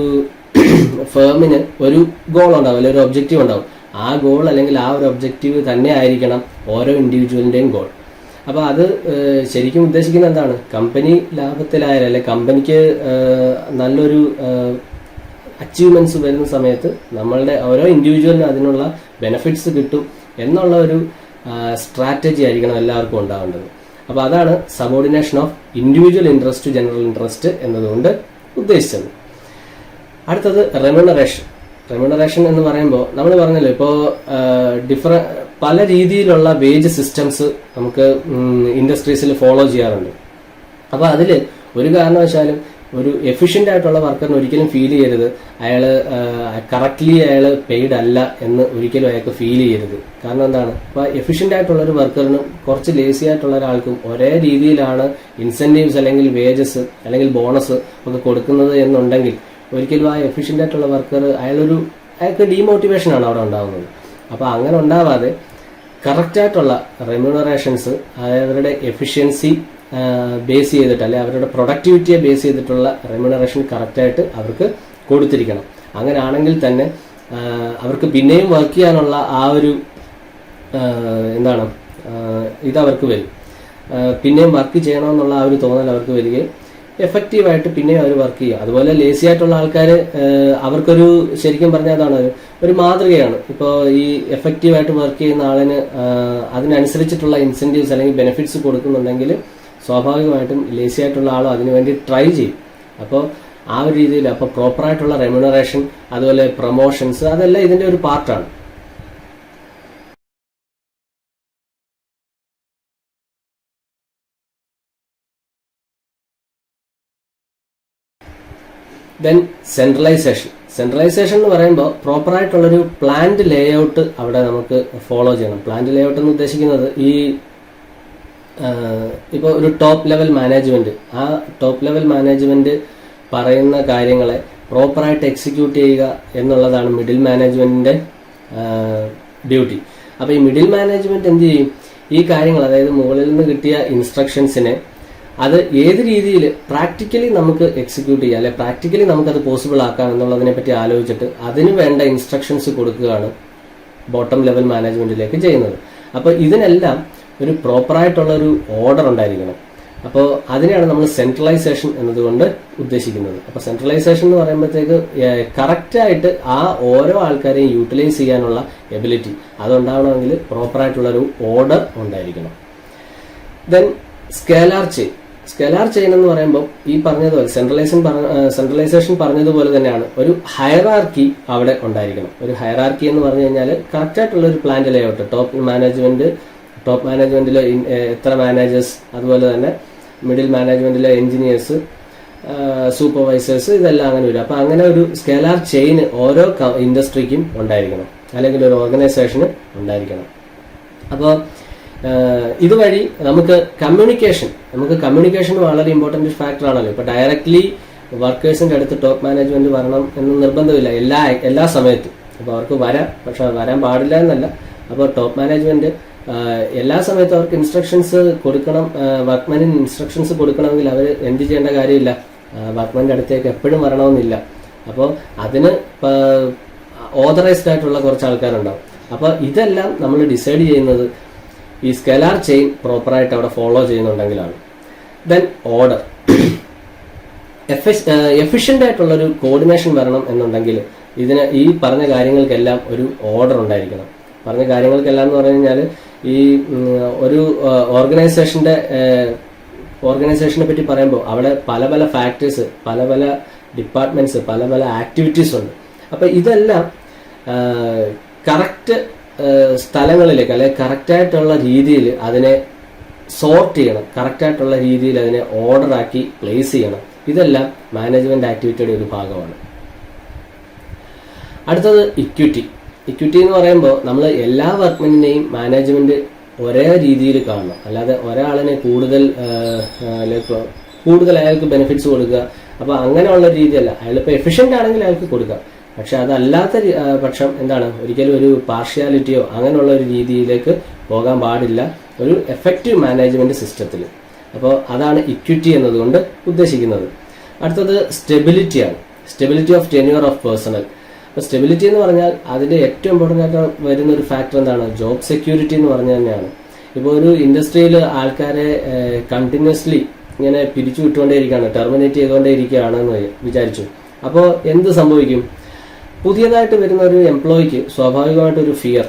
ഫേമിന് ഒരു ഗോൾ ഉണ്ടാവും, അല്ലെങ്കിൽ ഒരു ഒബ്ജക്റ്റീവ് ഉണ്ടാവും. ആ ഗോൾ അല്ലെങ്കിൽ ആ ഒരു ഒബ്ജക്റ്റീവ് തന്നെ ആയിരിക്കണം ഓരോ ഇൻഡിവിജ്വലിന്റെയും ഗോൾ. അപ്പോൾ അത് ശരിക്കും ഉദ്ദേശിക്കുന്നത് എന്താണ്, കമ്പനി ലാഭത്തിലായാലും അല്ലെങ്കിൽ കമ്പനിക്ക് നല്ലൊരു അച്ചീവ്മെന്റ്സ് വരുന്ന സമയത്ത് നമ്മളുടെ ഓരോ ഇൻഡിവിജ്വലിനും അതിനുള്ള ബെനിഫിറ്റ്സ് കിട്ടും എന്നുള്ള ഒരു സ്ട്രാറ്റജി ആയിരിക്കണം എല്ലാവർക്കും ഉണ്ടാവേണ്ടത്. അപ്പോൾ അതാണ് subordination of individual interest to general interest എന്നതുകൊണ്ട് ഉദ്ദേശിച്ചത്. അടുത്തത് റെമ്യൂണറേഷൻ എന്ന് പറയുമ്പോൾ നമ്മൾ പറഞ്ഞല്ലോ, ഇപ്പോൾ പല രീതിയിലുള്ള വേജ് സിസ്റ്റംസ് നമുക്ക് ഇൻഡസ്ട്രീസിൽ ഫോളോ ചെയ്യാറുണ്ട്. അപ്പോൾ അതിൽ ഒരു കാരണവശാലും ഒരു എഫിഷ്യൻ്റ് ആയിട്ടുള്ള വർക്കറിന് ഒരിക്കലും ഫീൽ ചെയ്യരുത് അയാൾ കറക്റ്റ്ലി അയാൾ പെയ്ഡ് അല്ല എന്ന് ഒരിക്കലും അയാൾക്ക് ഫീൽ ചെയ്യരുത്. കാരണം എന്താണ്, ഇപ്പോൾ എഫിഷ്യൻ്റ് ആയിട്ടുള്ള ഒരു വർക്കറിനും കുറച്ച് ലേസി ആയിട്ടുള്ള ഒരാൾക്കും ഒരേ രീതിയിലാണ് ഇൻസെൻറ്റീവ്സ് അല്ലെങ്കിൽ വേജസ് അല്ലെങ്കിൽ ബോണസ് ഒക്കെ കൊടുക്കുന്നത് എന്നുണ്ടെങ്കിൽ ഒരിക്കലും ആ എഫിഷ്യൻ്റ് ആയിട്ടുള്ള വർക്കർ അയാൾക്ക് ഡീമോട്ടിവേഷനാണ് അവിടെ ഉണ്ടാകുന്നത്. അപ്പോൾ അങ്ങനെ ഉണ്ടാവാതെ കറക്റ്റായിട്ടുള്ള റെമ്യൂണറേഷൻസ് അവരുടെ എഫിഷ്യൻസി ബേസ് ചെയ്തിട്ട് അല്ലെങ്കിൽ അവരുടെ പ്രൊഡക്ടിവിറ്റിയെ ബേസ് ചെയ്തിട്ടുള്ള റെമ്യൂണറേഷൻ കറക്റ്റായിട്ട് അവർക്ക് കൊടുത്തിരിക്കണം. അങ്ങനെ ആണെങ്കിൽ തന്നെ അവർക്ക് പിന്നെയും വർക്ക് ചെയ്യാനുള്ള ആ ഒരു ഇതവർക്ക് വരും. പിന്നെയും വർക്ക് ചെയ്യണമെന്നുള്ള ആ ഒരു തോന്നൽ അവർക്ക് വരികയും എഫക്റ്റീവായിട്ട് പിന്നെയും അവർ വർക്ക് ചെയ്യും. അതുപോലെ ലേസി ആയിട്ടുള്ള ആൾക്കാർ അവർക്കൊരു ശരിക്കും പറഞ്ഞാൽ അതാണ് ഒരു മാതൃകയാണ്. ഇപ്പോൾ ഈ എഫക്റ്റീവായിട്ട് വർക്ക് ചെയ്യുന്ന ആളിന് അതിനനുസരിച്ചിട്ടുള്ള ഇൻസെൻറ്റീവ്സ് അല്ലെങ്കിൽ ബെനിഫിറ്റ്സ് കൊടുക്കുന്നുണ്ടെങ്കിൽ സ്വാഭാവികമായിട്ടും ലേസി ആയിട്ടുള്ള ആളും അതിനുവേണ്ടി ട്രൈ ചെയ്യും. അപ്പോൾ ആ ഒരു രീതിയിൽ അപ്പോൾ പ്രോപ്പറായിട്ടുള്ള റെമ്യൂണറേഷൻ അതുപോലെ പ്രൊമോഷൻസ് അതെല്ലാം ഇതിൻ്റെ ഒരു പാർട്ടാണ്. ദെൻ സെൻട്രലൈസേഷൻ എന്ന് പറയുമ്പോൾ പ്രോപ്പറായിട്ടുള്ളൊരു പ്ലാന്റ് ലേഔട്ട് അവിടെ നമുക്ക് ഫോളോ ചെയ്യണം. പ്ലാന്റ് ലേഔട്ട് എന്ന് ഉദ്ദേശിക്കുന്നത് ഈ ഇപ്പോൾ ഒരു ടോപ്പ് ലെവൽ മാനേജ്മെന്റ്, ആ ടോപ്പ് ലെവൽ മാനേജ്മെന്റ് പറയുന്ന കാര്യങ്ങളെ പ്രോപ്പറായിട്ട് എക്സിക്യൂട്ട് ചെയ്യുക എന്നുള്ളതാണ് മിഡിൽ മാനേജ്മെന്റിന്റെ ഡ്യൂട്ടി. അപ്പോൾ ഈ മിഡിൽ മാനേജ്മെന്റ് എന്ത് ചെയ്യും, ഈ കാര്യങ്ങൾ അതായത് മുകളിൽ നിന്ന് കിട്ടിയ ഇൻസ്ട്രക്ഷൻസിനെ അത് ഏത് രീതിയിൽ പ്രാക്ടിക്കലി നമുക്ക് എക്സിക്യൂട്ട് ചെയ്യാം, അല്ലെ പ്രാക്ടിക്കലി നമുക്കത് പോസിബിൾ ആക്കാം എന്നുള്ളതിനെ പറ്റി ആലോചിച്ചിട്ട് അതിന് വേണ്ട ഇൻസ്ട്രക്ഷൻസ് കൊടുക്കുകയാണ് ബോട്ടം ലെവൽ മാനേജ്മെന്റിലേക്ക് ചെയ്യുന്നത്. അപ്പോൾ ഇതിനെല്ലാം ഒരു പ്രോപ്പറായിട്ടുള്ള ഒരു ഓർഡർ ഉണ്ടായിരിക്കണം. അപ്പോൾ അതിനെയാണ് നമ്മൾ സെൻട്രലൈസേഷൻ എന്നതുകൊണ്ട് ഉദ്ദേശിക്കുന്നത്. അപ്പോൾ സെൻട്രലൈസേഷൻ എന്ന് പറയുമ്പോഴത്തേക്ക് കറക്റ്റായിട്ട് ആ ഓരോ ആൾക്കാരെയും യൂട്ടിലൈസ് ചെയ്യാനുള്ള എബിലിറ്റി അതുണ്ടാവണമെങ്കിൽ പ്രോപ്പറായിട്ടുള്ളൊരു ഓർഡർ ഉണ്ടായിരിക്കണം. ദെൻ സ്കേലാർ ചെയിൻ എന്ന് പറയുമ്പോൾ ഈ പറഞ്ഞതുപോലെ സെൻട്രലൈസേഷൻ പറഞ്ഞതുപോലെ തന്നെയാണ് ഒരു ഹയറാർക്കി അവിടെ ഉണ്ടായിരിക്കണം. ഒരു ഹയറാർക്കി എന്ന് പറഞ്ഞു കഴിഞ്ഞാൽ കറക്റ്റായിട്ടുള്ള ഒരു പ്ലാന്റ് ലേഔട്ട്, ടോപ്പ് മാനേജ്മെന്റിലെ എത്ര മാനേജേഴ്സ്, അതുപോലെ തന്നെ മിഡിൽ മാനേജ്മെന്റിലെ എഞ്ചിനീയേഴ്സ്, സൂപ്പർവൈസേഴ്സ്, ഇതെല്ലാം അങ്ങനെ വരും. അപ്പോൾ അങ്ങനെ ഒരു സ്കേലാർ ചെയിൻ ഓരോ ഇൻഡസ്ട്രിക്കും ഉണ്ടായിരിക്കണം, അല്ലെങ്കിൽ ഒരു ഓർഗനൈസേഷന് ഉണ്ടായിരിക്കണം. അപ്പോൾ ഇതുവഴി നമുക്ക് കമ്മ്യൂണിക്കേഷൻ വളരെ ഇമ്പോർട്ടന്റ് ഫാക്ടർ ആണല്ലോ. ഇപ്പൊ ഡയറക്ട്ലി വർക്കേഴ്സിന്റെ അടുത്ത് ടോപ്പ് മാനേജ്മെന്റ് വരണം എന്ന് നിർബന്ധമില്ല എല്ലാ സമയത്തും. അപ്പൊ അവർക്ക് വരാം, പക്ഷെ വരാൻ പാടില്ല എന്നല്ല. അപ്പോൾ ടോപ്പ് മാനേജ്മെന്റ് എല്ലാ സമയത്തും അവർക്ക് ഇൻസ്ട്രക്ഷൻസ് കൊടുക്കണം. വർക്ക്മാനിന് ഇൻസ്ട്രക്ഷൻസ് കൊടുക്കണമെങ്കിൽ അവർ എന്ത് ചെയ്യേണ്ട കാര്യമില്ല, വർക്ക്മാന്റെ അടുത്തേക്ക് എപ്പോഴും വരണമെന്നില്ല. അപ്പോൾ അതിന് ഓതറൈസ്ഡ് ആയിട്ടുള്ള കുറച്ച് ആൾക്കാരുണ്ടാവും. അപ്പോൾ ഇതെല്ലാം നമ്മൾ ഡിസൈഡ് ചെയ്യുന്നത് ഈ സ്കെലാർ ചെയിൻ പ്രോപ്പറായിട്ട് അവിടെ ഫോളോ ചെയ്യുന്നുണ്ടെങ്കിലാണ്. ദെൻ ഓർഡർ, എഫിഷ്യന്റ് ആയിട്ടുള്ളൊരു കോർഡിനേഷൻ വരണം എന്നുണ്ടെങ്കിൽ ഈ പറഞ്ഞ കാര്യങ്ങൾക്കെല്ലാം ഒരു ഓർഡർ ഉണ്ടായിരിക്കണം. പറഞ്ഞ കാര്യങ്ങൾക്കെല്ലാം എന്ന് പറഞ്ഞു കഴിഞ്ഞാൽ ഈ ഒരു ഓർഗനൈസേഷനെ പറ്റി പറയുമ്പോൾ അവിടെ പല പല ഫാക്ടേഴ്സ്, പല പല ഡിപ്പാർട്ട്മെന്റ്സ്, പല പല ആക്ടിവിറ്റീസ് ഉണ്ട്. അപ്പൊ ഇതെല്ലാം കറക്റ്റ് സ്ഥലങ്ങളിലേക്ക് അല്ലെങ്കിൽ കറക്റ്റായിട്ടുള്ള രീതിയിൽ അതിനെ സോർട്ട് ചെയ്യണം, കറക്റ്റായിട്ടുള്ള രീതിയിൽ അതിനെ ഓർഡറാക്കി പ്ലേസ് ചെയ്യണം. ഇതെല്ലാം മാനേജ്മെന്റ് ആക്ടിവിറ്റിയുടെ ഒരു ഭാഗമാണ്. അടുത്തത് ഇക്വിറ്റി എന്ന് പറയുമ്പോൾ നമ്മൾ എല്ലാ വർക്ക്മെന്റിനെയും മാനേജ്മെന്റ് ഒരേ രീതിയിൽ കാണണം. അല്ലാതെ ഒരാളിനെ കൂടുതൽ അയാൾക്ക് ബെനിഫിറ്റ്സ് കൊടുക്കുക, അപ്പൊ അങ്ങനെയുള്ള രീതിയല്ല. അയാളിപ്പോൾ എഫിഷ്യന്റ് ആണെങ്കിൽ അയാൾക്ക് കൊടുക്കുക. പക്ഷെ അതല്ലാത്ത പക്ഷം എന്താണ്, ഒരിക്കലും ഒരു പാർഷ്യാലിറ്റിയോ അങ്ങനെയുള്ള ഒരു രീതിയിലേക്ക് പോകാൻ പാടില്ല ഒരു എഫക്റ്റീവ് മാനേജ്മെന്റ് സിസ്റ്റത്തിൽ. അപ്പോൾ അതാണ് ഇക്വിറ്റി എന്നതുകൊണ്ട് ഉദ്ദേശിക്കുന്നത്. അടുത്തത് സ്റ്റെബിലിറ്റിയാണ്. Stability of tenure of personnel. അപ്പോൾ സ്റ്റെബിലിറ്റി എന്ന് പറഞ്ഞാൽ അതിന്റെ ഏറ്റവും ഇമ്പോർട്ടൻ്റ് ആയിട്ട് വരുന്ന ഒരു ഫാക്ടർ എന്താണ്, ജോബ് സെക്യൂരിറ്റി എന്ന് പറഞ്ഞു തന്നെയാണ്. ഇപ്പോൾ ഒരു ഇൻഡസ്ട്രിയിൽ ആൾക്കാരെ കണ്ടിന്യൂസ്ലി ഇങ്ങനെ പിരിച്ചു വിട്ടുകൊണ്ടേയിരിക്കുകയാണ്, ടെർമിനേറ്റ് ചെയ്തുകൊണ്ടേയിരിക്കുകയാണെന്ന് വിചാരിച്ചു. അപ്പോൾ എന്ത് സംഭവിക്കും? പുതിയതായിട്ട് വരുന്ന ഒരു എംപ്ലോയിക്ക് സ്വാഭാവികമായിട്ടൊരു ഫിയർ,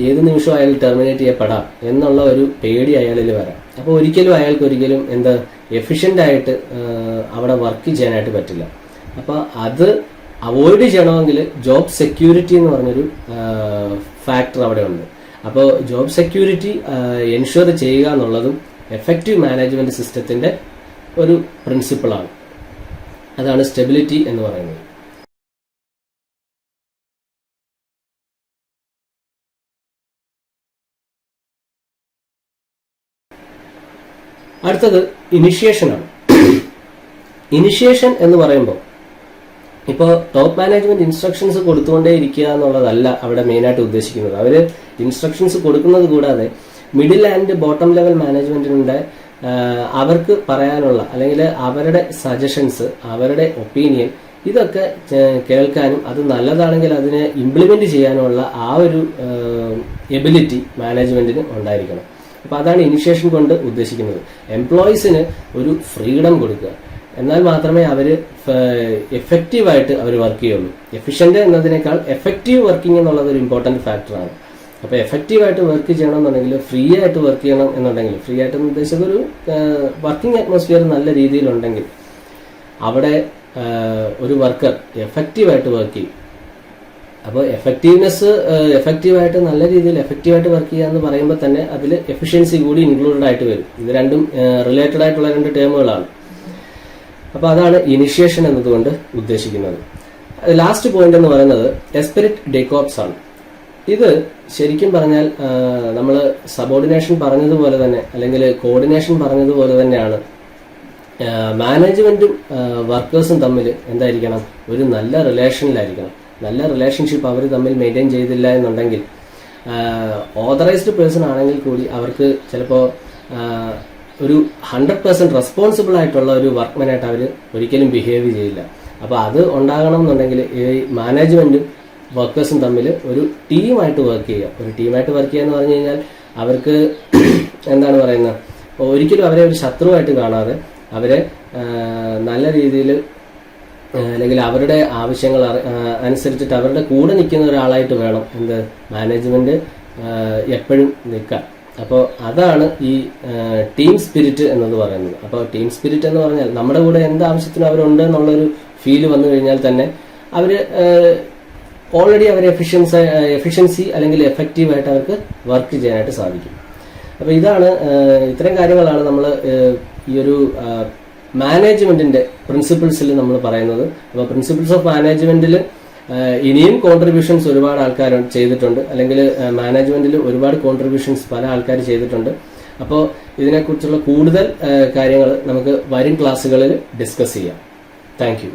ഏത് നിമിഷവും അയാൾ ടെർമിനേറ്റ് ചെയ്യപ്പെടാം എന്നുള്ള ഒരു പേടി അയാളിൽ വരാം. അപ്പോൾ അയാൾക്ക് എന്താ എഫിഷ്യന്റ് ആയിട്ട് അവിടെ വർക്ക് ചെയ്യാനായിട്ട് പറ്റില്ല. അപ്പോൾ അത് അവോയ്ഡ് ചെയ്യണമെങ്കിൽ ജോബ് സെക്യൂരിറ്റി എന്ന് പറഞ്ഞൊരു ഫാക്ടർ അവിടെ ഉണ്ട്. അപ്പോൾ ജോബ് സെക്യൂരിറ്റി എൻഷുർ ചെയ്യുക എന്നുള്ളതും എഫക്റ്റീവ് മാനേജ്മെന്റ് സിസ്റ്റത്തിന്റെ ഒരു പ്രിൻസിപ്പിളാണ്. അതാണ് സ്റ്റെബിലിറ്റി എന്ന് പറയുന്നത്. അടുത്തത് ഇനിഷ്യേഷനാണ്. ഇനിഷ്യേഷൻ എന്ന് പറയുമ്പോൾ ഇപ്പോൾ ടോപ്പ് മാനേജ്മെന്റ് ഇൻസ്ട്രക്ഷൻസ് കൊടുത്തുകൊണ്ടേ ഇരിക്കുക എന്നുള്ളതല്ല അവിടെ മെയിനായിട്ട് ഉദ്ദേശിക്കുന്നത്. അവർ ഇൻസ്ട്രക്ഷൻസ് കൊടുക്കുന്നത് കൂടാതെ മിഡിൽ ആൻഡ് ബോട്ടം ലെവൽ മാനേജ്മെന്റിനുണ്ട് അവർക്ക് പറയാനുള്ള അല്ലെങ്കിൽ അവരുടെ സജഷൻസ്, അവരുടെ ഒപ്പീനിയൻ ഇതൊക്കെ കേൾക്കാനും അത് നല്ലതാണെങ്കിൽ അതിനെ ഇംപ്ലിമെന്റ് ചെയ്യാനുമുള്ള ആ ഒരു എബിലിറ്റി മാനേജ്മെന്റിന് ഉണ്ടായിരിക്കണം. അപ്പൊ അതാണ് ഇനിഷ്യേഷൻ കൊണ്ട് ഉദ്ദേശിക്കുന്നത്. എംപ്ലോയീസിന് ഒരു ഫ്രീഡം കൊടുക്കുക, എന്നാൽ മാത്രമേ അവര് എഫക്റ്റീവായിട്ട് അവർ വർക്ക് ചെയ്യുള്ളൂ. എഫിഷ്യന്റ് എന്നതിനേക്കാൾ എഫക്റ്റീവ് വർക്കിംഗ് എന്നുള്ളത് ഒരു ഇമ്പോർട്ടന്റ് ഫാക്ടറാണ്. അപ്പൊ എഫക്റ്റീവായിട്ട് വർക്ക് ചെയ്യണമെന്നുണ്ടെങ്കിൽ, ഫ്രീ ആയിട്ട് വർക്ക് ചെയ്യണം എന്നുണ്ടെങ്കിൽ, ഫ്രീ ആയിട്ട് ഉദ്ദേശിച്ചത് ഒരു വർക്കിംഗ് അറ്റ്മോസ്ഫിയർ നല്ല രീതിയിലുണ്ടെങ്കിൽ അവിടെ ഒരു വർക്കർ എഫക്റ്റീവായിട്ട് വർക്ക് ചെയ്യും. അപ്പോൾ എഫക്റ്റീവായിട്ട് നല്ല രീതിയിൽ എഫക്റ്റീവായിട്ട് വർക്ക് ചെയ്യുക എന്ന് പറയുമ്പോൾ തന്നെ അതിൽ എഫിഷ്യൻസി കൂടി ഇൻക്ലൂഡഡ് ആയിട്ട് വരും. ഇത് രണ്ടും റിലേറ്റഡ് ആയിട്ടുള്ള രണ്ട് ടേമുകളാണ്. അപ്പൊ അതാണ് ഇനിഷ്യേഷൻ എന്നതുകൊണ്ട് ഉദ്ദേശിക്കുന്നത്. ലാസ്റ്റ് പോയിന്റ് എന്ന് പറയുന്നത് എസ്പിരിറ്റ് ഡെക്കോപ്സ് ആണ്. ഇത് ശരിക്കും പറഞ്ഞാൽ നമ്മൾ സബോർഡിനേഷൻ പറഞ്ഞതുപോലെ തന്നെ അല്ലെങ്കിൽ കോർഡിനേഷൻ പറഞ്ഞതുപോലെ തന്നെയാണ് മാനേജ്മെന്റും വർക്കേഴ്സും തമ്മിൽ എന്തായിരിക്കണം, ഒരു നല്ല റിലേഷനിലായിരിക്കണം. നല്ല റിലേഷൻഷിപ്പ് അവർ തമ്മിൽ മെയിൻറ്റെയിൻ ചെയ്തില്ല എന്നുണ്ടെങ്കിൽ ഓതറൈസ്ഡ് പേഴ്സൺ ആണെങ്കിൽ കൂടി അവർക്ക് ചിലപ്പോൾ ഒരു 100% റെസ്പോൺസിബിൾ ആയിട്ടുള്ള ഒരു വർക്ക്മാനായിട്ട് അവർ ഒരിക്കലും ബിഹേവ് ചെയ്യില്ല. അപ്പോൾ അത് ഉണ്ടാകണം എന്നുണ്ടെങ്കിൽ ഈ മാനേജ്മെന്റും വർക്കേഴ്സും തമ്മിൽ ഒരു ടീമായിട്ട് വർക്ക് ചെയ്യുക. ഒരു ടീമായിട്ട് വർക്ക് ചെയ്യുക എന്ന് പറഞ്ഞു കഴിഞ്ഞാൽ അവർക്ക് എന്താണ് പറയുന്നത്, ഒരിക്കലും അവരെ ഒരു ശത്രുവായിട്ട് കാണാതെ അവരെ നല്ല രീതിയിൽ അല്ലെങ്കിൽ അവരുടെ ആവശ്യങ്ങൾ അനുസരിച്ചിട്ട് അവരുടെ കൂടെ നിൽക്കുന്ന ഒരാളായിട്ട് വേണം മാനേജ്മെന്റ് എപ്പോഴും നിൽക്കാൻ. അപ്പോൾ അതാണ് ഈ ടീം സ്പിരിറ്റ് എന്നത് പറയുന്നത്. അപ്പോൾ ടീം സ്പിരിറ്റ് എന്ന് പറഞ്ഞാൽ നമ്മുടെ കൂടെ എന്ത് ആവശ്യത്തിനും അവരുണ്ട് എന്നുള്ളൊരു ഫീല് വന്നു കഴിഞ്ഞാൽ തന്നെ അവർ ഓൾറെഡി അവർ എഫിഷ്യൻസി അല്ലെങ്കിൽ എഫക്റ്റീവായിട്ട് അവർക്ക് വർക്ക് ചെയ്യാനായിട്ട് സാധിക്കും. അപ്പോൾ ഇത്തരം കാര്യങ്ങളാണ് നമ്മൾ ഈ ഒരു മാനേജ്മെന്റിന്റെ പ്രിൻസിപ്പിൾസിൽ നമ്മൾ പറയുന്നത്. അപ്പോൾ പ്രിൻസിപ്പിൾസ് ഓഫ് മാനേജ്മെന്റിൽ ഇനിയും കോൺട്രിബ്യൂഷൻസ് ഒരുപാട് ആൾക്കാർ ചെയ്തിട്ടുണ്ട്, അല്ലെങ്കിൽ മാനേജ്മെന്റിൽ ഒരുപാട് കോൺട്രിബ്യൂഷൻസ് പല ആൾക്കാർ ചെയ്തിട്ടുണ്ട്. അപ്പോൾ ഇതിനെക്കുറിച്ചുള്ള കൂടുതൽ കാര്യങ്ങൾ നമുക്ക് വരും ക്ലാസ്സുകളിൽ ഡിസ്കസ് ചെയ്യാം. Thank you.